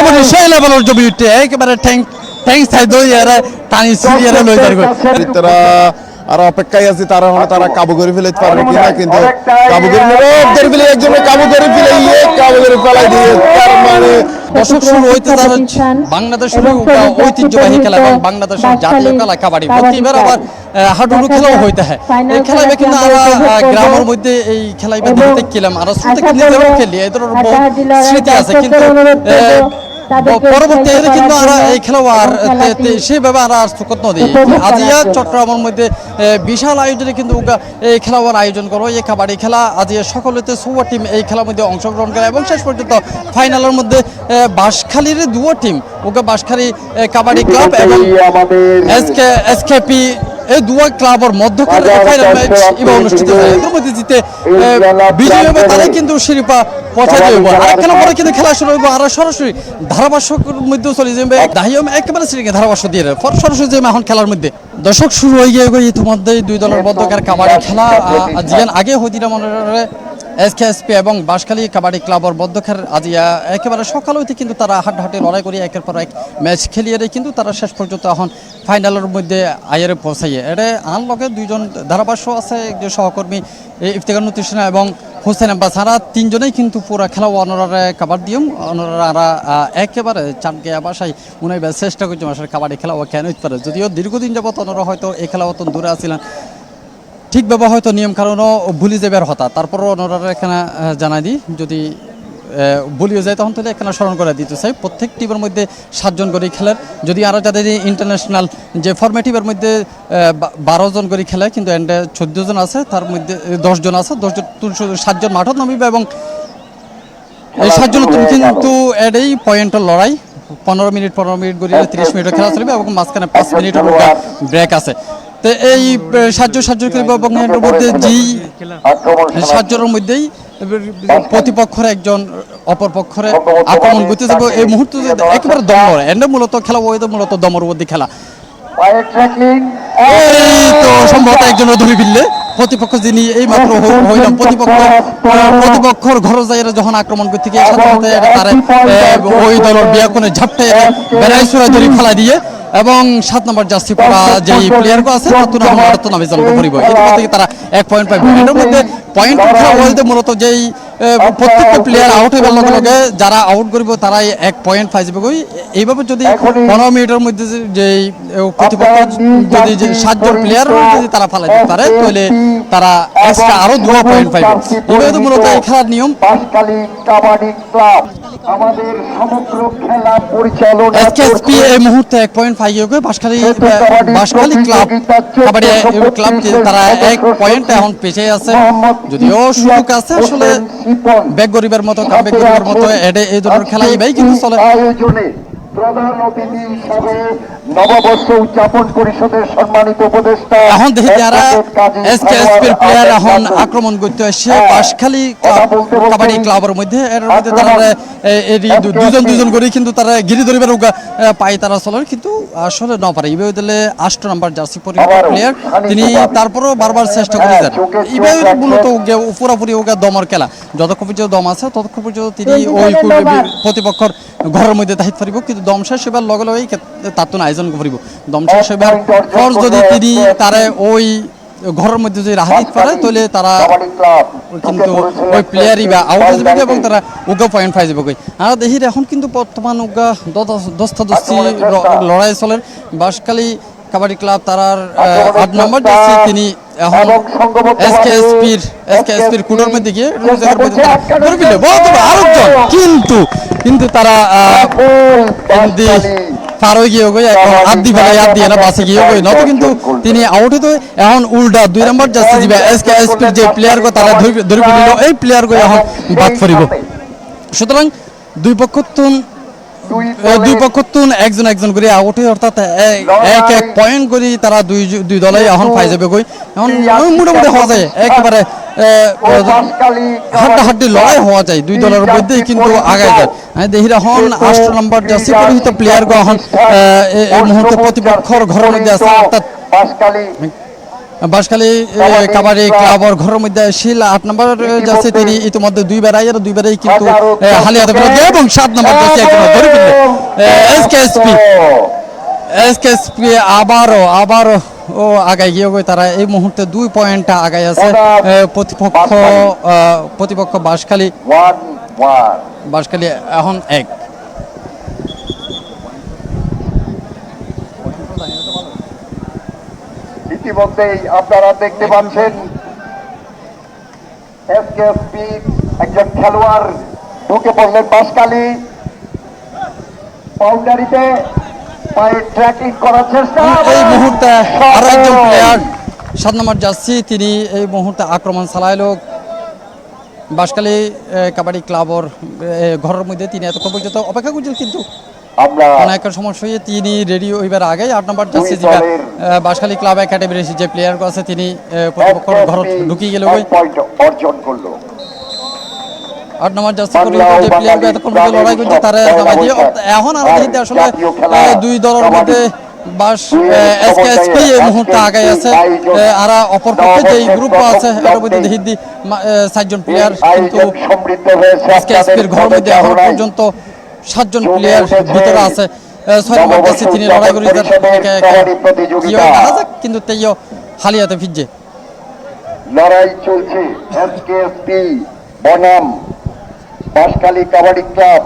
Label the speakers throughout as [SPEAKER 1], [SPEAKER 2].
[SPEAKER 1] মোটামুটি সেই লেভেলের জমি উঠে একেবারে ট্যাঙ্ক সাইড হয়ে টানি সিরিয়ারে লই যাবে
[SPEAKER 2] তারা আর অপেক্ষায় আছে তারা হলো তারা কাবু করে ফেলতে পারবে কিনা কিন্তু কাবু করে ফেলে একজনে কাবু করে ফেলে কাবু করে ফেলাই দিয়ে তার মানে
[SPEAKER 1] দর্শক শুরু হইতে যাচ্ছে বাংলাদেশের ঐতিহ্যবাহী খেলা এবং বাংলাদেশের জাতীয় খেলা কাবাডি প্রতিবার আবার হাডুডু খেলাও হইতে হয় এই খেলায় কিন্তু আমরা গ্রামের মধ্যে এই খেলায় দেখতে গেলাম আর শুরু থেকে নিজেরাও খেলি এদের বহু স্মৃতি আছে কিন্তু পরবর্তীতে কিন্তু আমরা এই খেলোয়াড় সেইভাবে আমরা সুখত নদী আজিয়া চট্টগ্রামের মধ্যে বিশাল আয়োজনে কিন্তু এই খেলোয়াড় আয়োজন করো এই কাবাডি খেলা আজিয়া সকলেতে সুপার টিম এই খেলার মধ্যে অংশগ্রহণ করে এবং শেষ পর্যন্ত ফাইনালের মধ্যে বাঁশখালীর দুটো টিম বাঁশখালী কাবাডি ক্লাব এবং এসকেপি এই দুই ক্লাবের মধ্যকার ফাইনাল ম্যাচ এবার অনুষ্ঠিত হয় এর মধ্যে জিতে বিজয়ী হবে তারাই কিন্তু শিরোপা পৌঁছে দেবে আর খেলা পরে কিন্তু খেলা শুরু হবে আর সরাসরি ধারাভাষ্যের মধ্যে চলে যাবে দাহিয়ম একেবারে শ্রীকে ধারাভাষ্য দিয়ে সরাসরি যাবে এখন খেলার মধ্যে দর্শক শুরু হয়ে গিয়ে ইতিমধ্যে দুই দলের মধ্যকার কাবাডি খেলা জিয়ান আগে হইতিরা মনে এসকেএসপি এবং বাঁশখালী কাবাডি ক্লাবের মধ্যকার আজিয়া একেবারে সকাল হইতে কিন্তু তারা হাড্ডাহাড্ডি লড়াই করে একের পর এক ম্যাচ খেলিয়ে কিন্তু তারা শেষ পর্যন্ত এখন ফাইনালের মধ্যে আইয়ারে পৌঁছাইয়ে এটা আনলকে দুইজন ধারাভাষ্য আছে একজন সহকর্মী ইফতেখার নুতৃষ্ণা এবং হোসেন আব্বাস সারা তিনজনেই কিন্তু পুরা খেলা অনরারে কাবার দিয়ম অনরারা একেবারে চাটকে বাসায় উনি চেষ্টা করছে আসলে কাবাডি খেলা ও কেন হইতে পারে যদিও দীর্ঘদিন যাবত অনরা হয়তো এই খেলা অত দূরে আসছিলেন ঠিকভাবে হয়তো নিয়ম কারণও ভুলি যাবার হতা তারপরও ওনারা এখানে জানাই দিই যদি বলিও যায় তখন তাহলে এখানে স্মরণ করে দিতে চাই প্রত্যেক টিমের মধ্যে 7 জন করে খেলার যদি আরও যাদের ইন্টারন্যাশনাল যে ফরম্যাটিভের মধ্যে 12 জন করে খেলে কিন্তু এন্ডে 14 জন আছে তার মধ্যে 10 জন আছে 10 জন 7 জন মাঠত নামিবে এবং এই 7 জন কিন্তু এটাই পয়েন্টের লড়াই 15 মিনিট করে 30 মিনিটের খেলা চলবে এবং মাঝখানে 5 মিনিটের ব্রেক আছে তো এই সাহায্য করবে এবং এর মধ্যে যেই সাহায্যের মধ্যেই প্রতিপক্ষের একজন অপর পক্ষের আক্রমণ করতে যাবে এই মুহূর্তে একেবারে দমর এন্ড মূলত খেলা ওইটা মূলত দমর মধ্যে খেলা এই তো সম্ভবত একজনের ধরে ফেললে প্রতিপক্ষ যিনি এই মাত্র হইলাম প্রতিপক্ষর ঘর যাই যখন আক্রমণ করতে গিয়ে সাধারণত তারা ওই দলের বিয়াকনে ঝাপটে বেড়াই সুরা ধরে খেলা দিয়ে এবং 7 নম্বর জার্সি পরা যেই প্লেয়ারগুলো আছে তার নামে জন্ম করিব এর থেকে তারা 1 পয়েন্ট পাইবে এর মধ্যে পয়েন্ট বলতে মূলত যেই প্রত্যেকটা প্লেয়ার আউট হইবার লগে লগে যারা আউট করব তারাই 1 পয়েন্ট পাই যাবে এইভাবে যদি 15 মিনিটের মধ্যে যেই প্রতিপক্ষ যদি 7 জন প্লেয়ার যদি তারা ফালাই দিতে পারে তাহলে তারা এক্সট্রা আরো 2 পয়েন্ট পাইবে এইভাবে মূলত এই খেলার নিয়ম
[SPEAKER 3] বাঁশখালী কাবাডি ক্লাব আমাদের সমগ্র খেলা পরিচালনা
[SPEAKER 1] এসকেএসপি এই মুহূর্তে 1 পয়েন্ট পাইয়ে গিয়ে বাঁশখালী ক্লাব কাবাডি ক্লাব তারা 1 পয়েন্ট এখন পেছে আছে যদিও সুযোগ আছে আসলে ব্যাক গরিবের মতো এই ধরনের খেলাই ভাই কিন্তু চলে
[SPEAKER 3] আয়োজনে প্রধান অতিথি হিসেবে নববর্ষ উদযাপন পরিষদের সম্মানিত উপদেষ্টা
[SPEAKER 1] এখন দেখি যারা এসকেএসপির প্লেয়ার এখন আক্রমণ করতে আসছে বাঁশখালী কাবাডি ক্লাবের মধ্যে এর মধ্যে তারা দুজন করে কিন্তু তারা গিরি ধরিবার পাই তারা চলে কিন্তু আসলে না পারে এইভাবে দিলে 8 নম্বর জার্সি পরিহিত প্লেয়ার তিনি তারপরও বারবার চেষ্টা করে যান এইভাবে মূলত পুরোপুরি দমর খেলা যতক্ষণ পর্যন্ত দম আছে ততক্ষণ পর্যন্ত তিনি ওই প্রতিপক্ষর ঘরের মধ্যে দায়িত্ব পারিব কিন্তু দম শেষ সেবার লগে লগেই তার তো আয়োজন করিব দম শেষ সেবার পর যদি তিনি তারা ওই ঘরের মধ্যে যদি রাহা দিতে পারে তাহলে তারা কিন্তু ওই প্লেয়ারই বা আউট হয়ে যাবে এবং তারা উগা পয়েন্ট পাই যাবে আর দেখি এখন কিন্তু বর্তমান উগা দস্তাদস্তি লড়াই চলে বাঁশখালী কাবাডি ক্লাব তারার 8 নম্বর জার্সি তিনি এখন এসকেএসপির কুটোর মধ্যে গিয়ে কিন্তু তারা পার হয়ে গিয়ে আদি ফেলায় আদ দিয়ে না বাসে গিয়ে নয়তো কিন্তু তিনি আউট হতো এখন উল্টা 2 নম্বর জার্সি দিবে এসকেএসপির যে প্লেয়ারকে তারা ধরে ফেলিল এই প্লেয়ারকে এখন বাদ ফরিব সুতরাং দুই পক্ষতুন একজন করে আউট হয়ে অর্থাৎ 1 পয়েন্ট করে তারা দুই দলেই এখন পাই যাবে এখন মোটামুটি হওয়া যায় একেবারে হাড্ডাহাড্ডি লড়াই হওয়া যায় দুই দলের মধ্যেই কিন্তু আগায় যায় দেখি এখন 8 নম্বর জার্সি পরিহিত প্লেয়ারকে এখন এই মুহূর্তে প্রতিপক্ষর ঘরের মধ্যে আছে অর্থাৎ বাঁশখালী কাবাডি ক্লাবর ঘরের মধ্যে শিল 8 নম্বর যাচ্ছে তিনি ইতিমধ্যে দুইবারই কিন্তু হালিয়াতে ফেলে দিয়ে এবং 7 নম্বর যাচ্ছে একজন ধরে ফেললে এসকেএসপি আবারও আগায় গিয়ে তারা এই মুহূর্তে 2 পয়েন্টটা আগায় আছে প্রতিপক্ষ বাঁশখালী এখন 1।
[SPEAKER 3] ইতিমধ্যেই আপনারা দেখতে পাচ্ছেন এসকেএসপি একজন খেলোয়াড় ঢুকে পড়লেন বাঁশখালী বাউন্ডারিতে পায়ে ট্র্যাকিং করার চেষ্টা।
[SPEAKER 1] এই মুহূর্তে আরো একজন প্লেয়ার 7 নম্বর যাচ্ছি তিনি এই মুহূর্তে আক্রমণ চালাইল বাঁশখালী কাবাডি ক্লাবর ঘরের মধ্যে। তিনি এতক্ষণ পর্যন্ত অপেক্ষা করছেন কিন্তু অনেক সমস্যা হয়ে তিনি রেডি হইবার আগে 8 নম্বর যাচ্ছে যে বাঁশখালী ক্লাব একাডেমির যে প্লেয়ার আছে তিনি প্রতিপক্ষের ঘর ঢুকিয়ে গেল
[SPEAKER 3] অর্জন করলো।
[SPEAKER 1] 8 নম্বর যাচ্ছে যে প্লেয়ার এতক্ষণ পর্যন্ত লড়াই করছে তারা নামাই দিয়ে এখন আর দেখতে আসলে দুই দলের মধ্যে এসকেএসপি এই মুহূর্তে আগায় আছে আর অপর পক্ষে যে গ্রুপ আছে এর মধ্যে দেখি 7 জন প্লেয়ার কিন্তু এসকেএসপির ঘরের মধ্যে এখন পর্যন্ত 7 জন প্লেয়ার ভিতরে আছে। 6 নম্বর যাচ্ছে তিনি লড়াই করে কিন্তু তেইও হালিয়াতে ফিরছে।
[SPEAKER 3] লড়াই চলছে এসকেএসপি বনাম বাঁশখালী কাবাডি ক্লাব।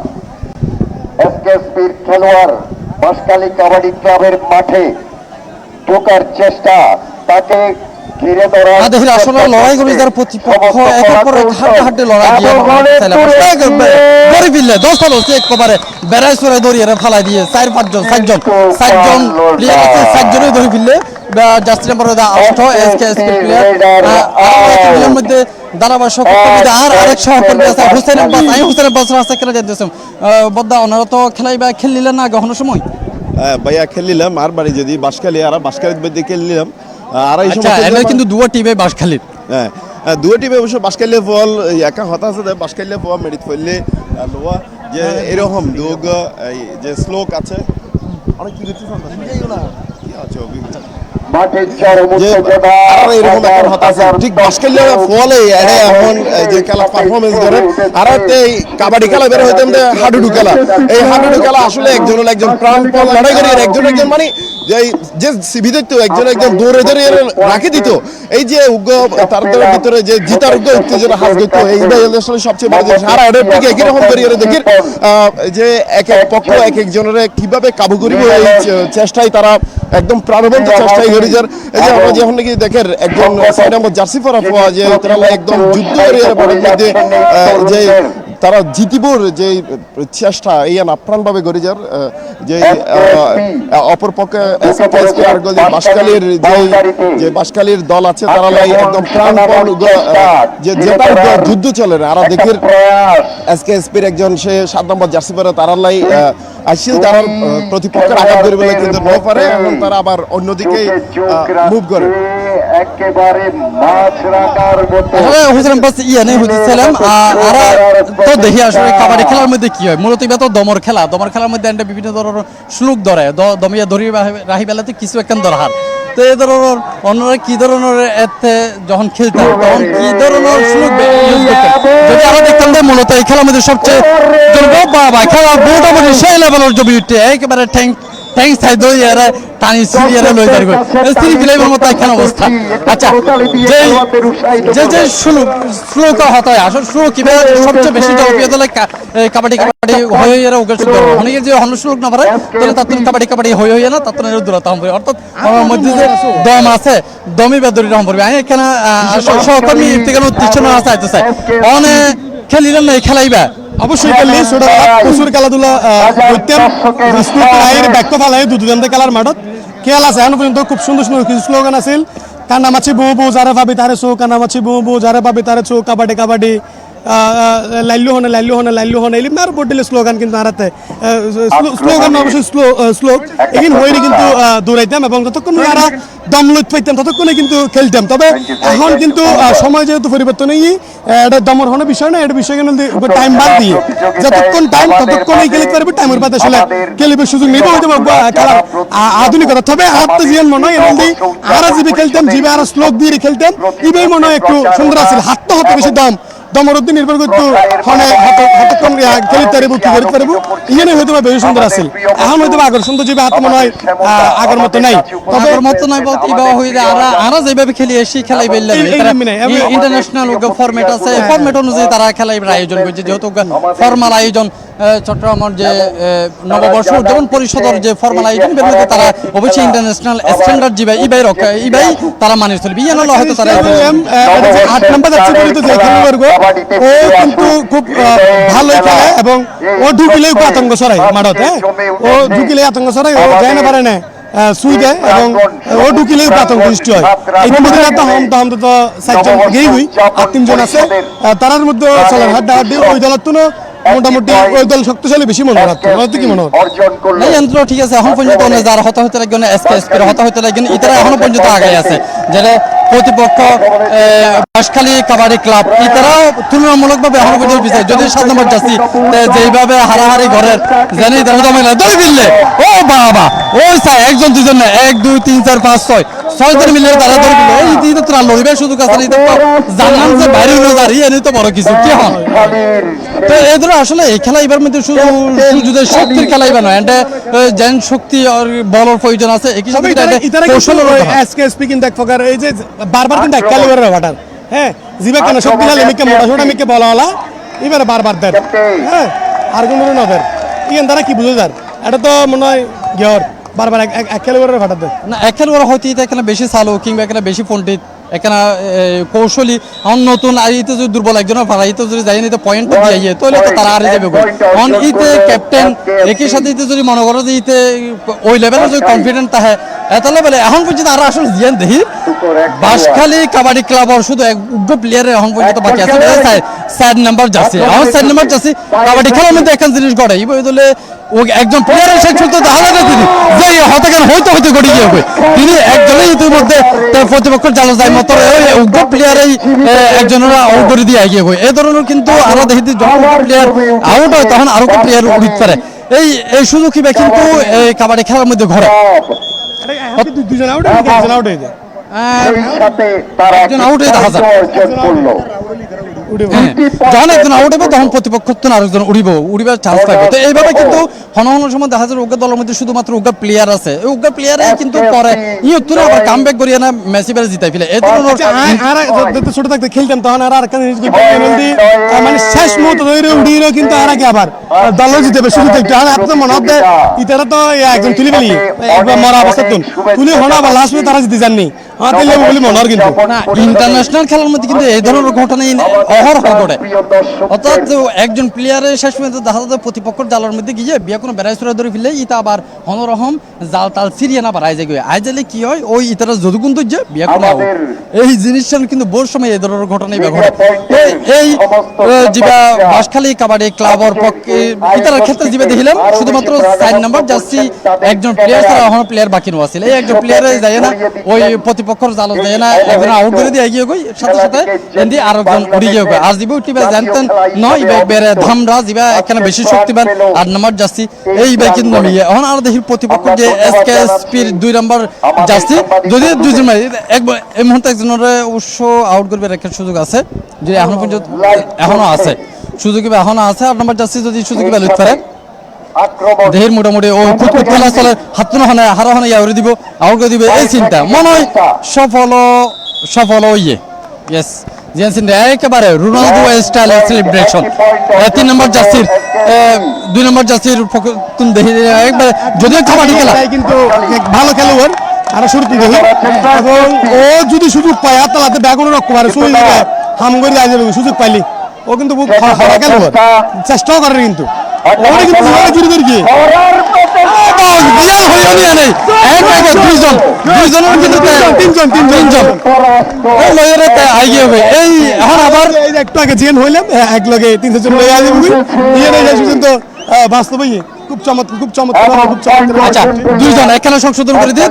[SPEAKER 3] এসকেএসপির খেলোয়াড় বাঁশখালী কাবাডি ক্লাবের মাঠে ঢোকার চেষ্টা, তাকে ঘিরে ধরা
[SPEAKER 1] আসলে লড়াই করে যার প্রতিপক্ষ একের পর এক হাড্ডাহাড্ডি লড়াই দিয়ে ফিরলে 10 হলো একবারে বেড়াই সরে দড়িয়ে ফালাই দিয়ে 4-5 জন 7 জন প্লেয়ার আছে 7 জনই ধরে ফিরলে জাস্টিস নাম্বার 8 এসকেএসপি প্লেয়ার মধ্যে দাঁড়াবার সহকর্মী আর আরেক সহকর্মী আছে হুসেন আব্বাস আছে খেলা যাইতেছেন বদ্দা ওনারা তো খেলিলেন না গহন সময়
[SPEAKER 2] ভাইয়া খেলিলাম আর বাড়ি যদি বাঁশখালী আর বাঁশখালীর মধ্যে খেলিলাম আর এই সময়
[SPEAKER 1] কিন্তু দুটো টিমে বাঁশখালীর
[SPEAKER 2] দুটো টিমে অবশ্য বাঁশখালী ফল একা হতা আছে বাঁশখালী ফল মেডিট ফেললে লোয়া যে এরকম দুগ যে শ্লোক আছে অনেক কি করতে কি আছে ঠিক বাঁশখালী ফলে এখন যে খেলা পারফরমেন্স করে আর কাবাডি খেলা বের হইতে হাডুডু খেলা এই হাডুডু খেলা আসলে একজন প্রাণপণ লড়াই করে একজন মানে যে সিবি দিত একজন দৌড়ে দৌড়ে রাখি দিত এই যে উগ্র তার ভিতরে যে জিতার উগ্র উত্তেজনা হাস দিত এইটাই আসলে সবচেয়ে বড় জিনিস। আর এটার দিকে একই রকম করি দেখি যে এক এক পক্ষ এক একজনের কিভাবে কাবু করিব এই চেষ্টায় তারা একদম প্রাণবন্ত চেষ্টায় করি যার এই যে আমরা যখন নাকি দেখেন একজন 6 নম্বর জার্সি পরা পাওয়া যে তারা একদম যুদ্ধ করিয়ে বাড়ির মধ্যে যে তারা জিতিবর যে চেষ্টা এই আপ্রাণভাবে গড়ে যার যে অপর পক্ষে বাঁশখালীর যে বাঁশখালীর দল আছে তারা একদম প্রাণপণ যে জেতার যুদ্ধ চলে না আর দেখি এসকেএসপির একজন সে 7 নম্বর জার্সি পরে তারা আসছিল তারা প্রতিপক্ষের আঘাত করে বলে কিন্তু ন পারে এখন তারা আবার অন্যদিকে মুভ করে
[SPEAKER 3] একেবারে মাছ রাখার মতো
[SPEAKER 1] হুসেন বাস নেই হইতেছিলাম আর তো দেখি আসলে কাবাডি খেলার মধ্যে কি হয় মূলত এটা তো দমর খেলার মধ্যে বিভিন্ন ধরনের শ্লোক ধরে দমিয়া ধরি রাহি বেলাতে কিছু একটা দরকার তো এই ধরনের অন্যরা কি ধরনের এতে যখন খেলতাম তখন কি ধরনের শ্লোক ইউজ করতেন যদি আমরা দেখতাম যে মূলত এই খেলার মধ্যে সবচেয়ে বাবা খেলা মোটামুটি সেই লেভেলের জমি উঠে একেবারে ট্যাঙ্ক সাইড এরা টানি সিরিয়ারে লই দাঁড়িয়ে স্ত্রী ফিলাইবের মতো একখান অবস্থা। আচ্ছা যে শ্লোক হতে হয় আসলে শ্লোক কিভাবে সবচেয়ে বেশি জনপ্রিয় দলে কাবাডি হয়ে এরা উগের শুরু করবে অনেকে যে অন্য শ্লোক না পারে তাহলে তার কাবাডি হয়ে না তার দূরতা হম অর্থাৎ আমার মধ্যে যে দম আছে দমই বেদরি রকম করবে আমি এখানে সহকর্মী থেকে উত্তীর্ণ আছে আইতে চাই অনেক খেলিলেন না খেলাইবা
[SPEAKER 4] অবশ্যই খেললি প্রচুর খেলাধুলা করতাম ব্যাক্য ফালাই দুধুদান্তে খেলার মাঠত খেল আছে এখন পর্যন্ত খুব সুন্দর কিছু স্লোগান আছিল কান্নামাছি বউ বউ যারা ভাবি তারে চো কান্নামাছি বউ বউ যারা ভাবি তারে চো কাবাডি কাবাডি লাইল্লু হনে এলি মার বডিলে স্লোগান কিন্তু আরাতে স্লোগান অবশ্যই স্লোক এগিন হইনি কিন্তু দৌড়াইতাম এবং যতক্ষণ আরা দম লইতে পাইতাম ততক্ষণে কিন্তু খেলতাম। তবে এখন কিন্তু সময় যেহেতু পরিবর্তন হয়ে এটা দমর হনে বিষয় না, এটা বিষয় কিন্তু টাইম বাদ দিয়ে যতক্ষণ টাইম ততক্ষণই খেলতে পারবে, টাইমের বাদ আসলে খেলিবার সুযোগ নেই হয়তো খেলার আধুনিকতা। তবে আর তো জীবন মনে হয় এমন আরা জিবি খেলতাম, জিবে আরা স্লোক দিয়ে খেলতাম, ইবেই মনে হয় একটু সুন্দর আছে। হাত তো হতে বেশি দমর উদ্দিন নির্ভর করতো হনে হতক্ষণ খেলিতে পারবো কি করতে পারবো, ইয়ে হয়তো বেশি সুন্দর আছে। এখন হয়তো আগের সুন্দর জিবে হাত মনে হয় আগের মতো নাই, তবে
[SPEAKER 1] আগের মতো নাই বলতে ইবা হইলে আরা যেভাবে খেলি এসে খেলাই বেললে ইন্টারন্যাশনাল ফরম্যাট আছে, এই ফরম্যাট অনুযায়ী তারা খেলাইবার আয়োজন করছে। যেহেতু ফর্মাল আয়োজন চট্টগ্রামের যে নববর্ষ উদযাপন পরিষদের যে ফর্মাল আয়োজন বের মধ্যে তারা অবশ্যই ইন্টারন্যাশনাল স্ট্যান্ডার্ড ইবাই তারা মানে চলবে। ইয়ে হলো হয়তো তারা
[SPEAKER 4] 8 নাম্বার যাচ্ছে বলে যে খেলোয়াড় ও কিন্তু খুব ভালোই খেলে এবং ও ঢুকিলেই আতঙ্ক ছড়ায় মাঠত। ও ঢুকিলে আতঙ্ক ছড়ায়, ও যায় না পারে না সুই দেয় এবং ও ঢুকিলেই আতঙ্ক সৃষ্টি হয়। এই মধ্যে তো 4জন গেই হই আর 3জন আছে, তার মধ্যে চলার হাড্ডি ওই দলের তো মোটামুটি ওই দল শক্তিশালী বেশি মনে হচ্ছে। কি মনে হয়
[SPEAKER 1] না যন্ত্র ঠিক আছে এখন পর্যন্ত যারা হতাহত লাগবে না এসকে হতাহত লাগবে না, ইতারা এখনো পর্যন্ত আগে আছে। যেটা প্রতিপক্ষ বাঁশখালী কাবাডি ক্লাব ইতারাও তুলনামূলকভাবে এখনো পর্যন্ত পিছিয়ে। যদি 7 নম্বর যাচ্ছি যেইভাবে হারাহারি ঘরের জানি তারা দলে মিললে ও বাবা ওই চাই 1 2 জন না 1 2 3 4 5 6 জন মিলে তারা ধরে দিল। এই দিকে তোরা লইবার সুযোগ আছে, জানলাম যে বাইরে হলো দাঁড়িয়ে এনে তো বড় কিছু কি হয়। তো এই ধরো আসলে এই খেলা এবার মধ্যে শুধু শক্তির খেলা এবার নয়, এটা জ্ঞান শক্তি আর বলের প্রয়োজন আছে। একই সাথে
[SPEAKER 4] এসকেএসপি কিন্তু এক প্রকার এই যে বারবার কিন্তু খেলোয়াড়ের ব্যাপার, হ্যাঁ জিবা কেন শক্তিশালী মিকে মোটা মিকে বলা এবারে বারবার দেন, হ্যাঁ আর কোনো নদের ইয়েন দ্বারা কি বুঝে যার এটা তো মনে হয় গিয়র বারবার এক খেলোয়াড়ের ভাটা দেয়
[SPEAKER 1] না। এক খেলোয়াড় হয়তো এখানে বেশি চালু কিংবা এখানে বেশি পণ্ডিত এখানে কৌশলী অন নতুন আর ইতে যদি দুর্বল একজনের ভাড়া ইতে যদি যাই নিতে পয়েন্ট দিয়ে ইয়ে তাহলে তো তারা হারিয়ে যাবে। অন ইতে ক্যাপ্টেন একই সাথে ইতে যদি মনে করো যে ইতে ওই লেভেলে যদি কনফিডেন্ট থাকে এত লেভেলে এখন পর্যন্ত আরো আসলে জিয়ান দেখি বাঁশখালী কাবাডি ক্লাবর শুধু এক উগ্র প্লেয়ারের এখন পর্যন্ত বাকি আছে 4 নাম্বার যাচ্ছে। এখন 4 নাম্বার যাচ্ছে কাবাডি খেলার মধ্যে একখান জিনিস ঘটে এই বলে ও একজন প্লেয়ারের শেষ পর্যন্ত দেখা যায় তিনি যে হতে হয়তো ঘটে গিয়ে হবে তিনি একজনেই ইতিমধ্যে তার প্রতিপক্ষের জালো যায় মতো উগ্র প্লেয়ারেই একজনেরা আউট করে দিয়ে এগিয়ে হয়। এই ধরনের কিন্তু আরো দেখি যখন প্লেয়ার আউট হয় তখন আরো প্লেয়ার উঠতে পারে। এই সুযোগ কিন্তু এই কাবাডি খেলার মধ্যে ঘরে
[SPEAKER 4] দুজন আউট হয়ে যায়,
[SPEAKER 1] একজন আউট হয়ে দেখা যায়। যখন একজন আউট হবে তখন প্রতিপক্ষ আরেকজন উড়িবার চান্স পাবে। তো এইভাবে কিন্তু হন সময় দেখা যায় উগ্র দলের মধ্যে শুধুমাত্র উগ্র প্লেয়ার আছে, এই উগ্র প্লেয়ারে কিন্তু পরে ইয়তুরে আবার কামব্যাক করিয়ে না মেসি বেড়ে জিতাই ফেলে। এই ধরনের
[SPEAKER 4] ছোট থাকতে খেলতাম তখন আর একটা জিনিস মানে শেষ মুহূর্তে ধরে উড়িয়ে কিন্তু আর আগে আবার দল জিতে শুরু থেকে আপনার মনে হবে ইতারা তো একজন তুলি ফেলি মরা অবস্থা তুলি হলো আবার লাস্ট তারা জিতে যাননি
[SPEAKER 1] ইন্টারন্যাশনাল খেলার মধ্যে কিন্তু এই ধরনের ঘটনা অহরহ ঘটে। অর্থাৎ একজন প্লেয়ারের শেষ পর্যন্ত দেখা যায় প্রতিপক্ষের জালের মধ্যে গিয়ে বিয়ে কোনো বেড়াই চড়া ধরে ফেললে ইটা আবার হনরহম জাল তাল সিরিয়ে না বাড়াই যায় আই যাইলে কি হয় ওই ইতারা যদুগুণ যে বিয়ে কোনো এই জিনিসটা কিন্তু বোর সময় এই ধরনের ঘটনাই ঘটে। এই যেটা বাঁশখালী কাবাডি ক্লাবর পক্ষে ইতার ক্ষেত্রে যেটা দেখিলাম শুধুমাত্র 4 নম্বর জার্সি একজন প্লেয়ার ছাড়া এখন প্লেয়ার বাকি নো আছে। এই একজন প্লেয়ারে যায় না ওই প্রতিপক্ষের জাল যায় না একজন আউট করে দিয়ে এগিয়ে গই সাথে সাথে এন্দি আরেকজন উড়ে গিয়ে আর জিবে উঠিবা জানতেন নয় বেরে ধামরা জিবা এখানে বেশি শক্তিবান 8 নম্বর জার্সি এই বাই কিন্তু নমিয়ে এখন আর দেখি প্রতিপক্ষ যে এসকেএসপির 2 নম্বর জার্সি যদি দুজন একবার এই মুহূর্তে একজনের অবশ্য আউট করবে রাখার সুযোগ আছে যে এখনো পর্যন্ত এখনো আছে সুযোগ এখনো আছে 8 নম্বর জার্সি যদি সুযোগ পেলে পারে দেহের মোটামুটি ওই কুতকুত খেলা চলে হাত না হারা হানা ইয়া দিব আউট করে দিবে এই চিন্তা মনে হয় সফল ইয়ে ইয়েস জেনসিন একেবারে রোনালদো স্টাইল সেলিব্রেশন 3 নম্বর জার্সির 2 নম্বর জার্সির তুমি দেখি একবার যদিও কাবাডি খেলা
[SPEAKER 4] কিন্তু ভালো খেলোয়াড় আর শুরু থেকে এবং ও যদি সুযোগ পায় তাহলে ব্যাগুন রক্ষ পারে হাম করে যায় সুযোগ পাইলি ও কিন্তু খুব খেলোয়াড় চেষ্টাও করে কিন্তু ওটা কিন্তু জুড়ে ধরে গিয়ে
[SPEAKER 1] রিয়াল হইও নিয়ে নেই দুইজনের কিন্তু তিনজন এই লয়ের আইগে হবে এই এখন আবার
[SPEAKER 4] এই যে একটু আগে জিএন হইলাম এক লগে 300 জন লয়ে আসবে দিয়ে নেই শেষ পর্যন্ত বাস্তবেই খুব চমৎকার
[SPEAKER 1] আচ্ছা দুইজন এখানে সংশোধন করে দিয়ে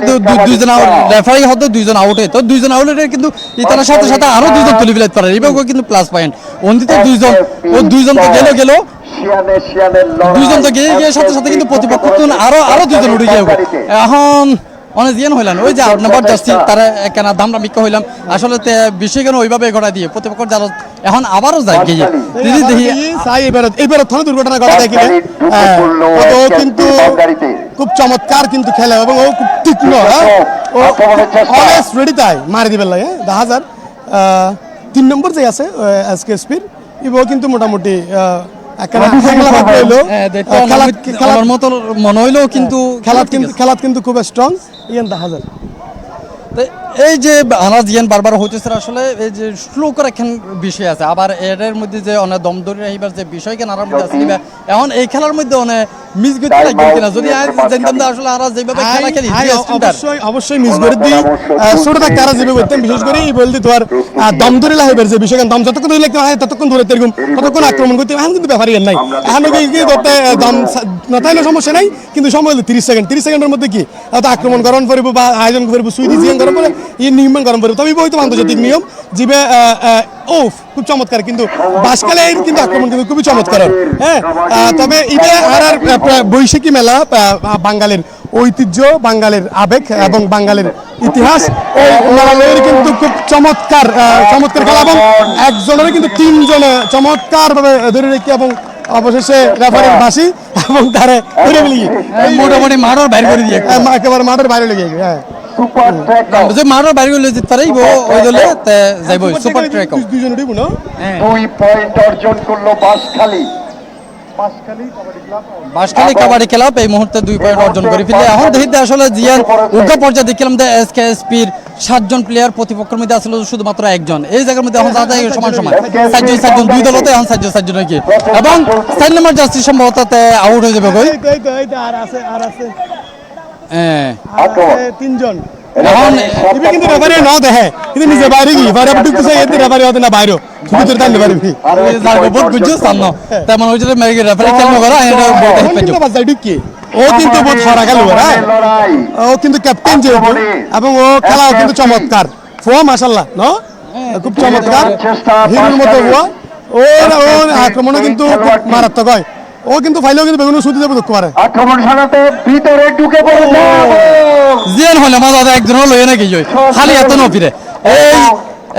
[SPEAKER 1] দুইজন রেফারি হতো দুইজন আউটে তো দুইজন আউটে কিন্তু ইতার সাথে সাথে আরো দুইজন তুলে ফেলতে পারে এভাবে কিন্তু প্লাস পয়েন্ট অন্তিত দুইজন তো গেল দুইজন তো গিয়ে সাথে সাথে কিন্তু প্রতিপক্ষ আরো দুইজন উঠে গিয়ে এখন অনেক জিয়ান হইলাম ওই যে আট নম্বর যাচ্ছি তারা কেন দামরা মিক্কা হইলাম আসলে বিষয় কেন ওইভাবে ঘটা দিয়ে প্রতিপক্ষ জাল এখন আবারও যায় গিয়ে দেখি
[SPEAKER 4] এইবার থানা দুর্ঘটনার কথা দেখি ও কিন্তু খুব চমৎকার কিন্তু খেলে এবং ও খুব তীক্ষ্ণ ও অলওয়েজ রেডি তাই মারি দিবেন লাগে 10,000 3 নম্বর যে আছে আজকে স্পিড ইবো কিন্তু মোটামুটি
[SPEAKER 1] খেলার মতো মনে হইলো কিন্তু
[SPEAKER 4] খেলাত কিন্তু খুব স্ট্রং ইয়ান 10,000
[SPEAKER 1] এই যে আনাজ ইয়ান বারবার হইতেছে আসলে এই যে স্লো করে এখন বিষয় আছে আবার এর মধ্যে যে অনেক দম ধরে রাখিবার যে বিষয় কেন আর মধ্যে আছে এখন এই খেলার মধ্যে অনেক মিস গতি লাগবে কিনা যদি জানতাম যে আসলে আর যেভাবে খেলা খেলি
[SPEAKER 4] অবশ্যই মিস করে দিই ছোট থাকতে আর যেভাবে করতাম বিশেষ করে এই বলতে তো আর দম ধরে লাগাইবার যে বিষয় দম যতক্ষণ ধরে লাগতে হয় ততক্ষণ ধরে এরকম ততক্ষণ আক্রমণ করতে এখন কিন্তু ব্যাপারই নাই এখন কি ধরতে দম না তাইলে সমস্যা নাই কিন্তু সময় হলো 30 সেকেন্ডের মধ্যে কি আক্রমণ গরম করবো বা আয়োজন করবো সুইদি জিয়ান গরম করে এই নিয়ম গরম করবো তবে বই তো আন্তর্জাতিক নিয়ম জিবে খুব চমৎকার কিন্তু বাসকালে কিন্তু আক্রমণ কিন্তু খুবই চমৎকার হ্যাঁ তবে এটা আর বৈশাখী মেলা বাঙালির ঐতিহ্য বাঙালির আবেগ এবং বাঙালির ইতিহাস এই মেলার কিন্তু খুব চমৎকার খেলা এবং একজনের কিন্তু তিনজনে চমৎকার ভাবে ধরে রেখে এবং অবশেষে রেফারির বাসি এবং তারে ধরে মিলিয়ে
[SPEAKER 1] মোটামুটি মাঠের বাইরে করে দিয়ে
[SPEAKER 4] একেবারে মাঠের বাইরে লেগে হ্যাঁ
[SPEAKER 1] যে মাঠের বাইরে করে যেতে পারে ওই দলে যাইব সুপার ট্র্যাক
[SPEAKER 4] দুইজন উঠিব না
[SPEAKER 3] 2 পয়েন্ট অর্জন করলো
[SPEAKER 1] বাঁশখালী কাবাডি ক্লাব এই মুহূর্তে 2 পয়েন্ট অর্জন করে ফেলে এখন দেখিতে আসলে জিয়ান উর্ধা পর্যায়ে দেখলাম যে এসকেএসপির 7 জন প্লেয়ার প্রতিপক্ষের মধ্যে আসলে শুধুমাত্র একজন এই জায়গার মধ্যে এখন যাতে সমান চারজন দুই দলতে এখন চারজন কি এবং 4 নম্বর জার্সি সম্ভবত আউট হয়ে যাবে কই
[SPEAKER 4] আর আছে
[SPEAKER 1] হ্যাঁ
[SPEAKER 4] তিনজন
[SPEAKER 1] এখন
[SPEAKER 4] ইবি কিন্তু রেফারি না দেখে কিন্তু নিজে বাইরে কি বাইরে ঢুকতে চাই এতে রেফারি হতে না বাইরে শুধু তোর টানতে পারবি
[SPEAKER 1] আর জায়গা বহুত বুঝছো সামনে তেমন ওই যে রেফারি খেলা করে এটা বলতে
[SPEAKER 4] কিন্তু বাজাই ঢুকি ও কিন্তু বহুত ফরা গেল ও কিন্তু ক্যাপ্টেন যে এবং ও খেলাও কিন্তু চমৎকার ফোয়া মাশাআল্লাহ না খুব চমৎকার হিরোর মতো ওর আক্রমণে কিন্তু মারাত্মক হয় ও কিন্তু ফাইলেও কিন্তু বেগুন সুতি দেবে দুঃখ করে
[SPEAKER 3] আক্রমণ সারাতে ভিতরে ঢুকে পড়েছে
[SPEAKER 1] জিয়ান হলে মাঝে একজন হলো এনে কি খালি এত ন ফিরে এই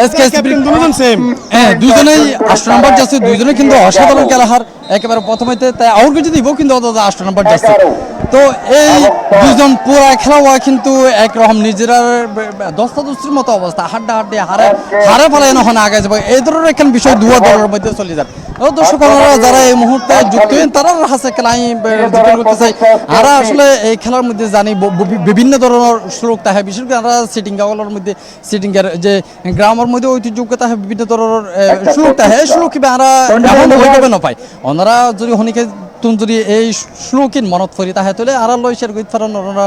[SPEAKER 1] এসকেএসপি
[SPEAKER 4] দুজন সেম
[SPEAKER 1] হ্যাঁ দুইজনেই 8 নম্বর যাচ্ছে দুইজনে কিন্তু অসাধারণ খেলাহার একেবারে প্রথমেতে তাই আউট কিছু দিব কিন্তু 8 নম্বর যাচ্ছে তো এই দুইজন পুরা খেলা হয় কিন্তু একরকম নিজেরা দস্তাদস্তির মতো অবস্থা হাড্ডাহাড্ডি হারে ফেলে না আগে যাবে এই ধরনের একখান বিষয় দুয়া দলের মধ্যে চলে যায় দর্শক যারা এই মুহূর্তে যুক্ত হন তারা হাসে খেলাই জিজ্ঞেস করতে চাই আর আসলে এই খেলার মধ্যে জানি বিভিন্ন ধরনের শ্লোক থাকে বিশেষ করে আমরা সিটিং গাওয়ালের মধ্যে সিটিং এর যে গ্রামের মধ্যে ঐতিহ্যতা বিভিন্ন ধরনের শ্লোক থাকে শ্লোক কি আমরা এমন ওইভাবে না পাই ওনারা যদি হনিকে তুন যদি এই শ্লোকিন মনত ফরি তাহে তোলে আর লইছের গইত ফারন ওনারা